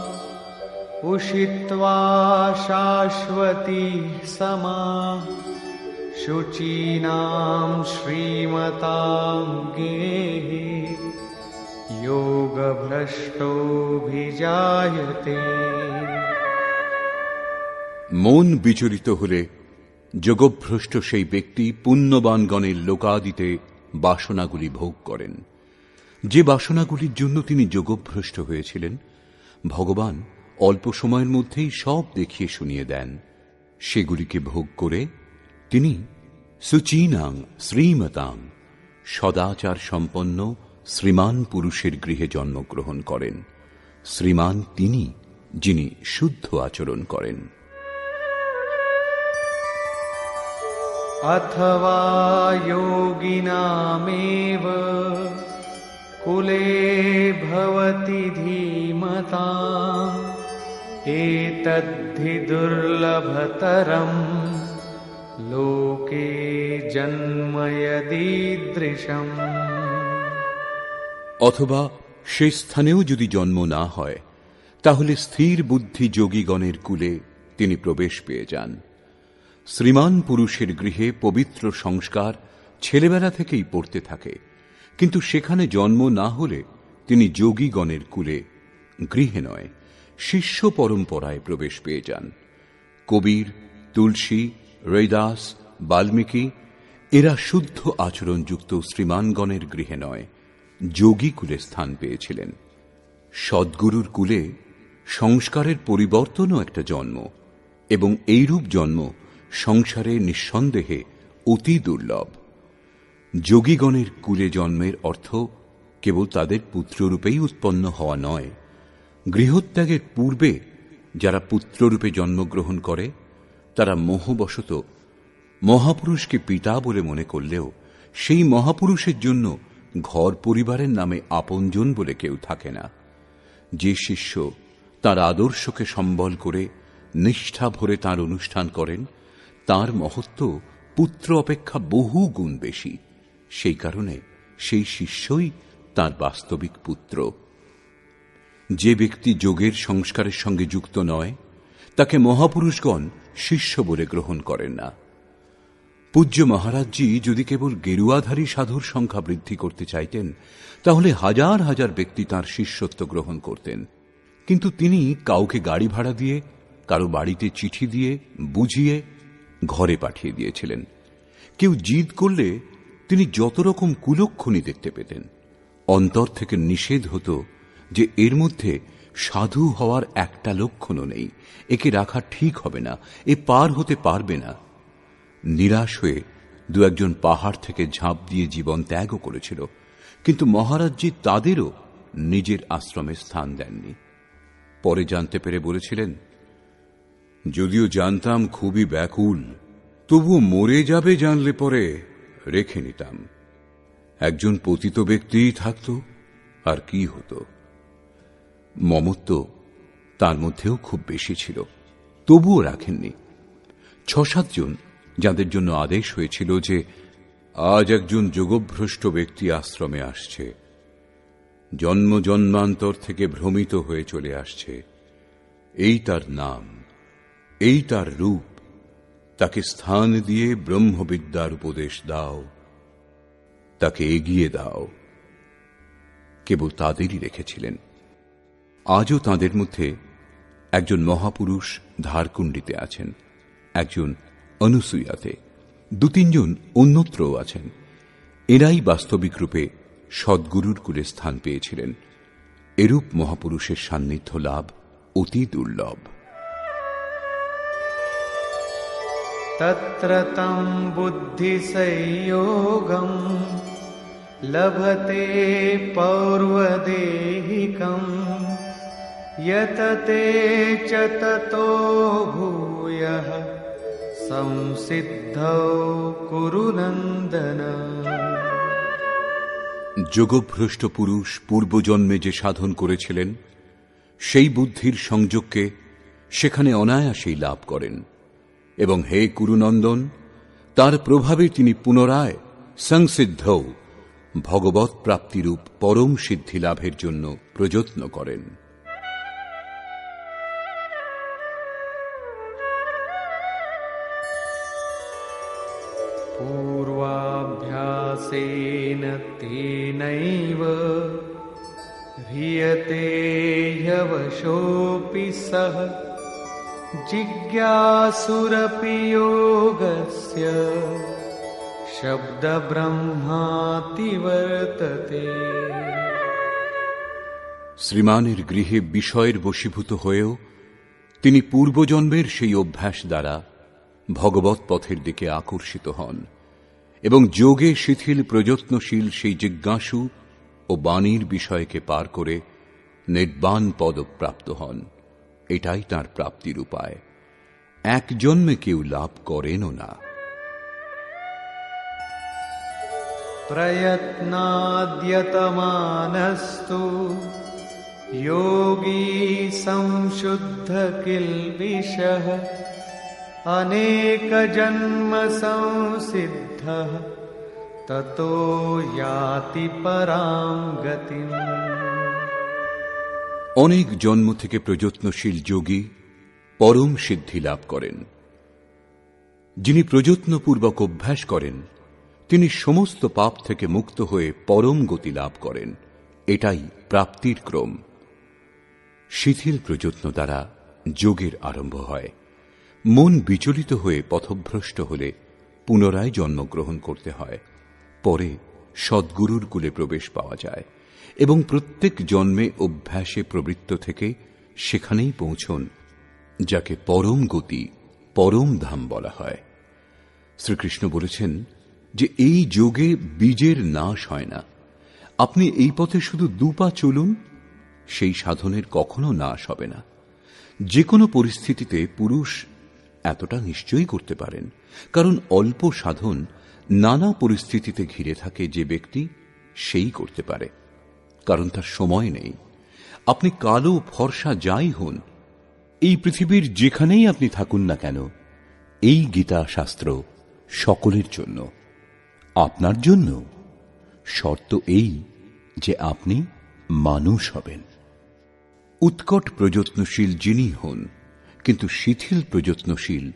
उषित्वा शाश्वती समाः शुचीनां श्रीमतां गेहे योगभ्रष्टोऽभिजायते। মন বিচলিত হলে যোগভ্রষ্ট সেই ব্যক্তি পুণ্যবানগণের লোকাদিতে বাসনাগুলি ভোগ করেন। যে বাসনাগুলির জন্য তিনি যোগভ্রষ্ট হয়েছিলেন, ভগবান অল্প সময়ের মধ্যেই সব দেখিয়ে শুনিয়ে দেন। সেগুলিকে ভোগ করে তিনি সুচীনাং শ্রীমতাং সদাচার সম্পন্ন শ্রীমান পুরুষের গৃহে জন্মগ্রহণ করেন। শ্রীমান তিনি, যিনি শুদ্ধ আচরণ করেন। अथवा योगिनामेव कुले भवति धीमताम् एतद्धि दुर्लभतरं लोके जन्म यदीदृशम्। অথবা সে স্থানেও যদি জন্ম না হয়, তাহলে স্থির বুদ্ধি যোগীগণের কুলে তিনি প্রবেশ পেয়ে যান। শ্রীমান পুরুষের গৃহে পবিত্র সংস্কার ছেলেবেলা থেকেই পড়তে থাকে, কিন্তু সেখানে জন্ম না হলে তিনি যোগীগণের কুলে, গৃহে নয় শিষ্য পরম্পরায় প্রবেশ পেয়ে যান। কবির, তুলসী, রৈদাস, বাল্মীকি এরা শুদ্ধ আচরণযুক্ত শ্রীমানগণের গৃহে নয়, যোগী কুলে স্থান পেয়েছিলেন। সদ্গুরুর কুলে সংস্কারের পরিবর্তনও একটা জন্ম, এবং এইরূপ জন্ম সংসারে নিঃসন্দেহে অতি দুর্লভ। যোগীগণের কুলে জন্মের অর্থ কেবল তাদের পুত্ররূপেই উৎপন্ন হওয়া নয়, গৃহত্যাগের পূর্বে যারা পুত্ররূপে জন্মগ্রহণ করে তারা মোহবশত মহাপুরুষকে পিতা বলে মনে করলেও সেই মহাপুরুষের জন্য ঘর পরিবারের নামে আপনজন বলে কেউ থাকে না। যে শিষ্য তার আদর্শকে সম্বল করে নিষ্ঠা ভরে তার অনুষ্ঠান করেন, তার মহত্ব পুত্র অপেক্ষা বহু গুণ বেশি। সেই কারণে সেই শিষ্যই তার বাস্তবিক পুত্র। যে ব্যক্তি যোগের সংস্কারের সঙ্গে যুক্ত নয়, তাকে মহাপুরুষগণ শিষ্য বলে গ্রহণ করেন না। পূজ্য মহারাজজি যদি কেবল গেরুয়াধারী সাধুর সংখ্যা বৃদ্ধি করতে চাইতেন, তাহলে হাজার হাজার ব্যক্তি তাঁর শিষ্যত্ব গ্রহণ করতেন। কিন্তু তিনি কাউকে গাড়ি ভাড়া দিয়ে, কারো বাড়িতে চিঠি দিয়ে বুঝিয়ে ঘরে পাঠিয়ে দিয়েছিলেন। কেউ জিদ করলে তিনি যত রকম কুলক্ষণী দেখতে পেতেন। অন্তর থেকে নিষেধ হতো যে এর মধ্যে সাধু হওয়ার একটা লক্ষণও নেই, একে রাখা ঠিক হবে না, এ পার হতে পারবে না। নিরাশ হয়ে দু একজন পাহাড় থেকে ঝাঁপ দিয়ে জীবন ত্যাগও করেছিল, কিন্তু মহারাজজি তাদেরও নিজের আশ্রমে স্থান দেননি। পরে জানতে পেরে বলেছিলেন, যদিও জানতাম খুবই ব্যাকুল, তবুও মরে যাবে জানলে পরে রেখে নিতাম। একজন পতিত ব্যক্তিই থাকত, আর কি হতো। মমত্ব তার মধ্যেও খুব বেশি ছিল, তবুও রাখেননি। ৬-৭ জন যাদের জন্য আদেশ হয়েছিল যে আজ একজন যোগভ্রষ্ট ব্যক্তি আশ্রমে আসছে, জন্ম জন্মান্তর থেকে ভ্রমিত হয়ে চলে আসছে, এই তার নাম, এই তার রূপ, তাকে স্থান দিয়ে ব্রহ্মবিদ্যার উপদেশ দাও, তাকে এগিয়ে দাও, কেবল তাদেরই রেখেছিলেন। আজও তাঁদের মধ্যে একজন মহাপুরুষ ধারকুণ্ডিতে আছেন, একজন অনুসূয়াতে, ২-৩ জন অন্যত্রও আছেন। এরাই বাস্তবিক রূপে সদ্গুরুর কুলে স্থান পেয়েছিলেন। এরূপ মহাপুরুষের সান্নিধ্য লাভ অতি দুর্লভ। তত্র তং বুদ্ধি সংযোগম লভতে পৌর্বদেহিকম यतते च ततो भूयः संसिद्धौ कुरु नन्दन। যোগভ্রষ্ট পুরুষ পূর্বজন্মে যে সাধন করেছিলেন, সেই বুদ্ধির সংযোগকে সেখানে অনায়াসেই লাভ করেন, এবং হে কুরুনন্দন, তার প্রভাবে তিনি পুনরায় সংসিদ্ধৌ ভগবৎ প্রাপ্তিরূপ পরম সিদ্ধি লাভের জন্য প্রযত্ন করেন। पूर्वाभ्यासेन तेनैव ह्रियते ह्यवशोऽपि सः जिज्ञासुरपि योगस्य शब्दब्रह्माति वर्तते। শ্রীমানের গৃহে বিষয়ের বশীভূত হয়েও তিনি পূর্বজন্মের সেই অভ্যাস দ্বারা ভগবৎ পথের দিকে আকর্ষিত হন এবং যোগে শিথিল প্রযত্নশীল সেই জিজ্ঞাসু ও বাণীর বিষয়কে পার করে নির্বাণ পদ প্রাপ্ত হন। এটাই তাঁর প্রাপ্তির উপায়। এক জন্মে কেউ লাভ করেনও না। প্রয়ত্নাদ্যতমানস্তু योगी संशुद्ध किल्बिषः अनेक जन्म संसिद्धः ततो याति परां गतिम्। অনেক জন্ম থেকে প্রযত্নশীল যোগী পরম সিদ্ধি লাভ করেন। যিনি প্রযত্নপূর্বক অভ্যাস করেন, তিনি সমস্ত পাপ থেকে মুক্ত হয়ে পরম গতি লাভ করেন। এটাই প্রাপ্তির ক্রম। শিথিল প্রযত্ন দ্বারা যোগের আরম্ভ হয়। মন বিচলিত হয়ে পথভ্রষ্ট হলে পুনরায় জন্মগ্রহণ করতে হয়। পরে সদ্গুরুর কুলে প্রবেশ পাওয়া যায় এবং প্রত্যেক জন্মে অভ্যাসে প্রবৃত্ত থেকে সেখানেই পৌঁছন, যাকে পরম গতি, পরম ধাম বলা হয়। শ্রীকৃষ্ণ বলেছেন যে এই যোগে বীজের নাশ হয় না। আপনি এই পথে শুধু দুপা চলুন, সেই সাধনের কখনো নাশ হবে না। যে কোনো পরিস্থিতিতে পুরুষ এতটা নিশ্চয়ই করতে পারেন, কারণ অল্প সাধন নানা পরিস্থিতিতে ঘিরে থাকে। যে ব্যক্তি সেই করতে পারে, কারণ তার সময় নেই। আপনি কালো ফর্সা যাই হন, এই পৃথিবীর যেখানেই আপনি থাকুন না কেন, এই গীতা শাস্ত্র সকলের জন্য, আপনার জন্য। শর্ত এই যে আপনি মানুষ হবেন। উৎকট প্রযত্নশীল যিনি হন, কিন্তু শিথিল প্রযত্নশীল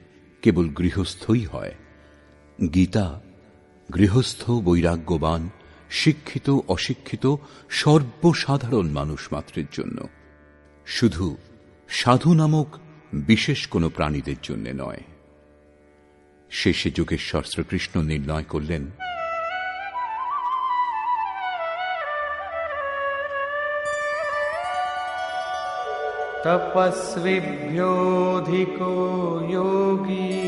কেবল গৃহস্থই হয়। গীতা গৃহস্থ, বৈরাগ্যবান, শিক্ষিত, অশিক্ষিত সর্বসাধারণ মানুষ মাত্রের জন্য, শুধু সাধু নামক বিশেষ কোনো প্রাণীদের জন্য নয়। শেষে যোগেশ্বর শ্রীকৃষ্ণ নির্ণয় করলেন, তপস্বিভ্যোऽধিকো যোগী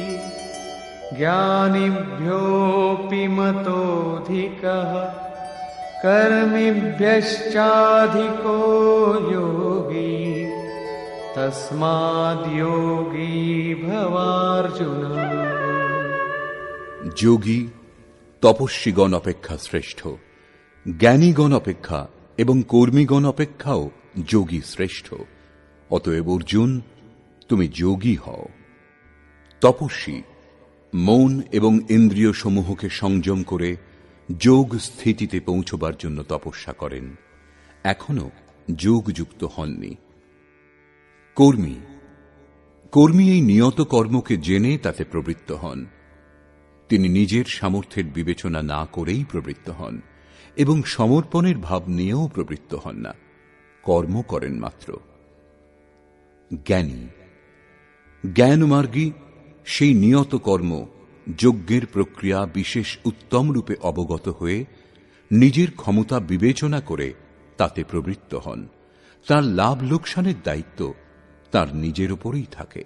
জ্ঞানিভ্যোऽপি মতোऽধিকः কর্মিভ্যশ্চাধিকো যোগী তস্মাদ্যোগী ভবার্জুন। যোগী তপস্বীগণ অপেক্ষা শ্রেষ্ঠ, জ্ঞানীগণ অপেক্ষা এবং কর্মীগণ অপেক্ষাও যোগী শ্রেষ্ঠ। অতএব অর্জুন, তুমি যোগী হও। তপস্বী মন এবং ইন্দ্রিয় সমূহকে সংযম করে যোগ স্থিতিতে পৌঁছবার জন্য তপস্যা করেন, এখনো যোগযুক্ত হননি। কর্মী এই নিয়ত কর্মকে জেনে তাতে প্রবৃত্ত হন। তিনি নিজের সামর্থ্যের বিবেচনা না করেই প্রবৃত্ত হন এবং সমর্পণের ভাব নিয়েও প্রবৃত্ত হন না, কর্ম করেন মাত্র। জ্ঞানমার্গী সেই নিয়ত কর্ম, যজ্ঞের প্রক্রিয়া বিশেষ উত্তম রূপে অবগত হয়ে নিজের ক্ষমতা বিবেচনা করে তাতে প্রবৃত্ত হন। তার লাভ লোকসানের দায়িত্ব তার নিজের উপরেই থাকে।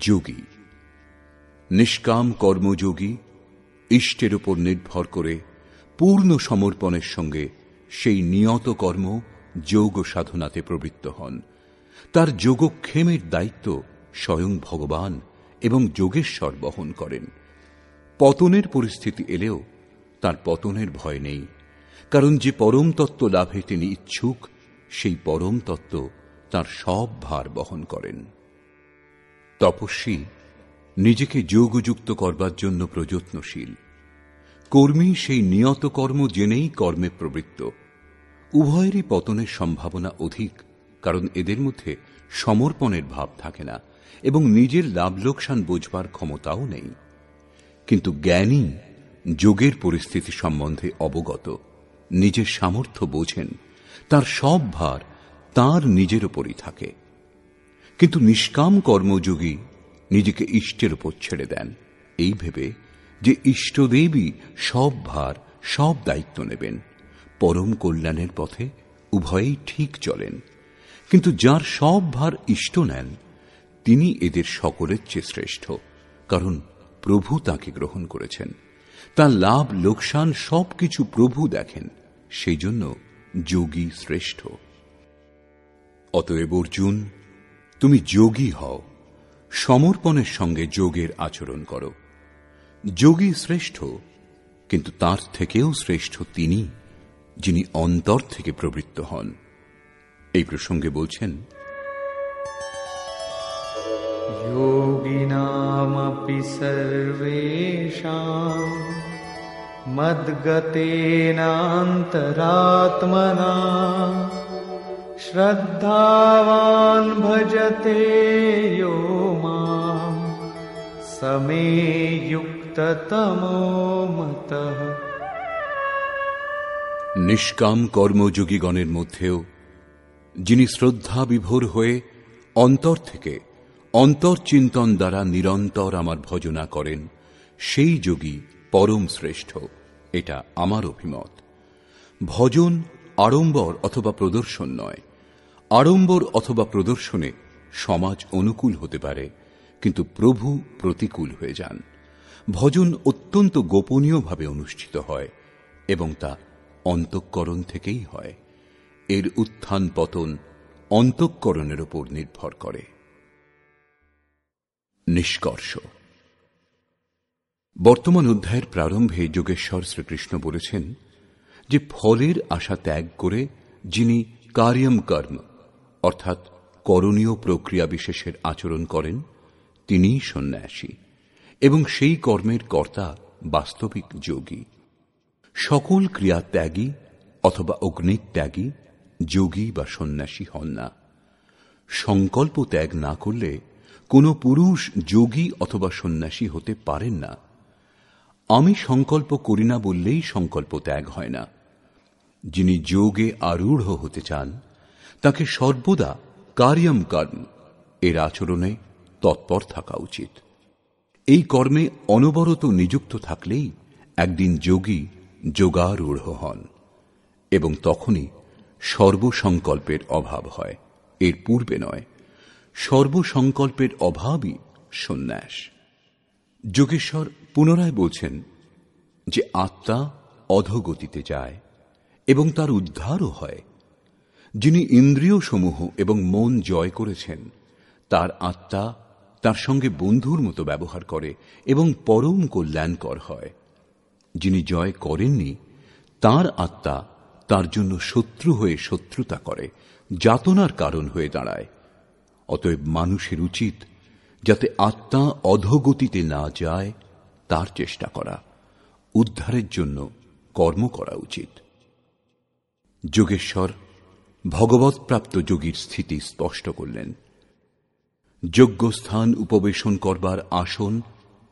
যোগী নিষ্কাম কর্মযোগী ইষ্টের উপর নির্ভর করে পূর্ণ সমর্পণের সঙ্গে সেই নিয়ত কর্ম যোগ সাধনাতে প্রবৃত্ত হন। তার যোগক্ষেমের দায়িত্ব স্বয়ং ভগবান এবং যোগেশ্বর বহন করেন। পতনের পরিস্থিতি এলেও তার পতনের ভয় নেই, কারণ যে পরম তত্ত্ব লাভে তিনি ইচ্ছুক, সেই পরম তত্ত্ব তার সব ভার বহন করেন। তপস্বী নিজেকে যোগযুক্ত করবার জন্য প্রযত্নশীল, কর্মী সেই নিয়ত কর্ম জেনেই কর্মে প্রবৃত্ত। উভয়েরই পতনের সম্ভাবনা অধিক, কারণ এদের মধ্যে সমর্পণের ভাব থাকে না এবং নিজের লাভ লোকসান বোঝবার ক্ষমতাও নেই। কিন্তু জ্ঞানী যোগের পরিস্থিতি সম্বন্ধে অবগত, নিজের সামর্থ্য বোঝেন, তার সব ভার তাঁর নিজের উপরই থাকে। কিন্তু নিষ্কাম কর্মযোগী নিজেকে ইষ্টের উপর ছেড়ে দেন, এই ভেবে যে ইষ্টদেবী সব ভার, সব দায়িত্ব নেবেন। পরম কল্যাণের পথে উভয়েই ঠিক চলেন। কিন্তু যার সব ভার ইষ্ট নেন, তিনি এদের সকলের চেয়ে শ্রেষ্ঠ, কারণ প্রভু তাকে গ্রহণ করেছেন। তার লাভ লোকসান সবকিছু প্রভু দেখেন, সেই জন্য যোগী শ্রেষ্ঠ। অতএব অর্জুন, তুমি যোগী হও, সমর্পণের সঙ্গে যোগের আচরণ করো। যোগী শ্রেষ্ঠ, কিন্তু তার থেকেও শ্রেষ্ঠ তিনি, যিনি অন্তর থেকে প্রবৃত্ত হন। এই প্রসঙ্গে বলছেন, যোগিনামপি সর্বেষাং মদ্গতেনান্তরাত্মনা শ্রদ্ধাবান ভজতে यो মাং সমে যুক্ততমো মতঃ। নিষ্কাম কর্মযোগীগণের মধ্যেও যিনি শ্রদ্ধা বিভোর হয়ে অন্তর থেকে অন্তর্চিন্তন দ্বারা নিরন্তর আমার ভজনা করেন, সেই যোগী পরম শ্রেষ্ঠ, এটা আমার অভিমত। ভজন আড়ম্বর অথবা প্রদর্শন নয়। আড়ম্বর অথবা প্রদর্শনে সমাজ অনুকূল হতে পারে, কিন্তু প্রভু প্রতিকূল হয়ে যান। ভজন অত্যন্ত গোপনীয়ভাবে অনুষ্ঠিত হয় এবং তা অন্তঃকরণ থেকেই হয়। এর উত্থান পতন অন্তঃকরণের উপর নির্ভর করে। নিষ্কর্ষ। বর্তমান অধ্যায়ের প্রারম্ভে যোগেশ্বর শ্রীকৃষ্ণ বলেছেন যে ফলের আশা ত্যাগ করে যিনি কার্যম কর্ম অর্থাৎ করণীয় প্রক্রিয়া বিশেষের আচরণ করেন তিনিই সন্ন্যাসী এবং সেই কর্মের কর্তা বাস্তবিক যোগী। সকল ক্রিয়া ত্যাগী অথবা অগ্নিত্যাগী যোগী বা সন্ন্যাসী হন না। সংকল্প ত্যাগ না করলে কোনো পুরুষ যোগী অথবা সন্ন্যাসী হতে পারেন না। আমি সংকল্প করি না বললেই সংকল্প ত্যাগ হয় না। যিনি যোগে আরূঢ় হতে চান তাকে সর্বদা কার্যম কর্ম এর আচরণে তৎপর থাকা উচিত। এই কর্মে অনবরত নিযুক্ত থাকলেই একদিন যোগী যোগারূঢ় হন এবং তখনই সর্বসংকল্পের অভাব হয়, এর পূর্বে নয়। সর্বসংকল্পের অভাবই সন্ন্যাস। যোগেশ্বর পুনরায় বলছেন যে আত্মা অধোগতিতে যায় এবং তার উদ্ধারও হয়। যিনি ইন্দ্রিয় সমূহ এবং মন জয় করেছেন তার আত্মা তার সঙ্গে বন্ধুর মতো ব্যবহার করে এবং পরম কল্যাণকর হয়। যিনি জয় করেননি তার আত্মা তার জন্য শত্রু হয়ে শত্রুতা করে, যাতনার কারণ হয়ে দাঁড়ায়। অতএব মানুষের উচিত যাতে আত্মা অধোগতিতে না যায় তার চেষ্টা করা, উদ্ধারের জন্য কর্ম করা উচিত। যোগেশ্বর ভগবৎপ্রাপ্ত যোগীর স্থিতি স্পষ্ট করলেন। যজ্ঞস্থান উপবেশন করবার আসন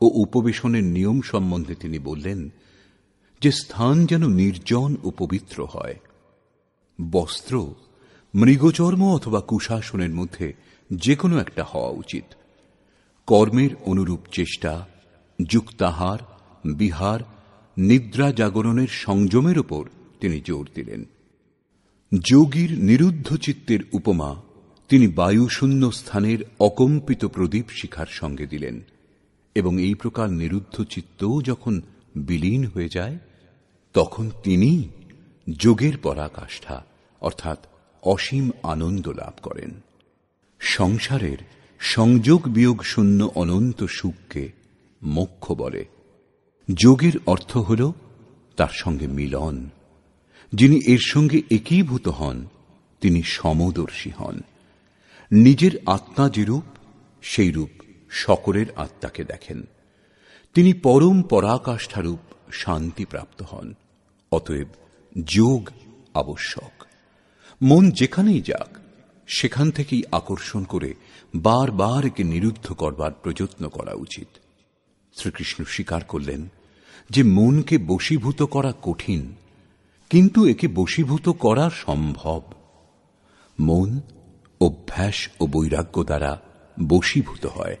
ও উপবেশনের নিয়ম সম্বন্ধে তিনি বললেন যে স্থান যেন নির্জন ও পবিত্র হয়। বস্ত্র মৃগচর্ম অথবা কুশাসনের মধ্যে যে কোনো একটা হওয়া উচিত। কর্মের অনুরূপ চেষ্টা, যুক্তাহার, বিহার, নিদ্রা জাগরণের সংযমের উপর তিনি জোর দিলেন। যোগীর নিরুদ্ধ চিত্তের উপমা তিনি বায়ুশূন্য স্থানের অকম্পিত প্রদীপ শিখার সঙ্গে দিলেন এবং এই প্রকার নিরুদ্ধ চিত্তও যখন বিলীন হয়ে যায় তখন তিনি যোগের পরাকাষ্ঠা অর্থাৎ অসীম আনন্দ লাভ করেন। সংসারের সংযোগ বিয়োগ শূন্য অনন্ত সুখকে মোক্ষ বলে। যোগের অর্থ হল তার সঙ্গে মিলন। যিনি এর সঙ্গে একীভূত হন তিনি সমদর্শী হন। নিজের আত্মা যেরূপ সেই রূপ সকলের আত্মাকে দেখেন। তিনি পরম পরাকাষ্ঠারূপ শান্তিপ্রাপ্ত হন। অতএব যোগ আবশ্যক। মন যেখানেই যাক সেখান থেকেই আকর্ষণ করে বারবার একে নিরুদ্ধ করবার প্রযত্ন করা উচিত। শ্রীকৃষ্ণ স্বীকার করলেন যে মনকে বশীভূত করা কঠিন, কিন্তু একে বশীভূত করা সম্ভব। মন অভ্যাস ও বৈরাগ্য দ্বারা বশীভূত হয়।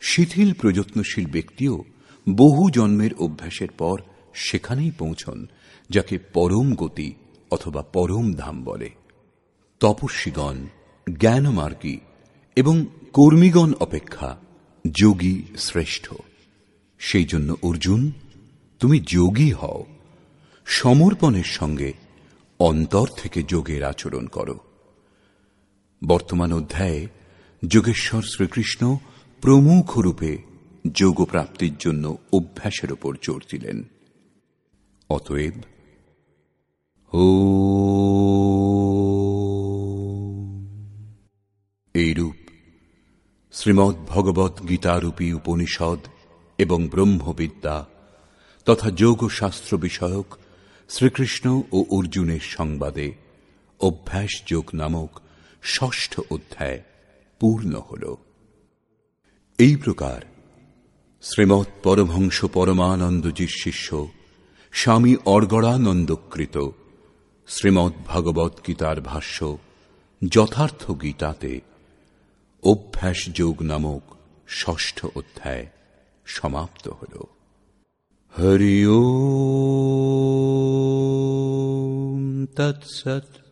শিথিল প্রযত্নশীল ব্যক্তিও বহু জন্মের অভ্যাসের পর সেখানেই পৌঁছন যাকে পরম গতি অথবা পরম ধাম বলে। তপস্বীগণ, জ্ঞানমার্গী এবং কর্মীগণ অপেক্ষা যোগী শ্রেষ্ঠ। সেই জন্য অর্জুন, তুমি যোগী হও। সমর্পণের সঙ্গে অন্তর থেকে যোগের আচরণ করো। বর্তমান অধ্যায়ে যোগেশ্বর শ্রীকৃষ্ণ প্রমুখ রূপে যোগ প্রাপ্তির জন্য অভ্যাসের উপর জোর দিলেন। অতএব এইরূপ শ্রীমদ্ ভগবৎ গীতারূপী উপনিষদ এবং ব্রহ্মবিদ্যা তথা যোগশাস্ত্র বিষয়ক শ্রীকৃষ্ণ ও অর্জুনের সংবাদে অভ্যাস যোগ নামক ৬ষ্ঠ অধ্যায় পূর্ণ হল। এই প্রকার শ্রীমৎ পরমহংস পরমানন্দজির শিষ্য স্বামী অর্গড়ানন্দকৃত শ্রীমদ্ ভগবৎ গীতার ভাষ্য যথার্থ গীতাতে অভ্যাস যোগ নামক ৬ষ্ঠ অধ্যায় সমাপ্ত হল। হরি ওম তৎসৎ।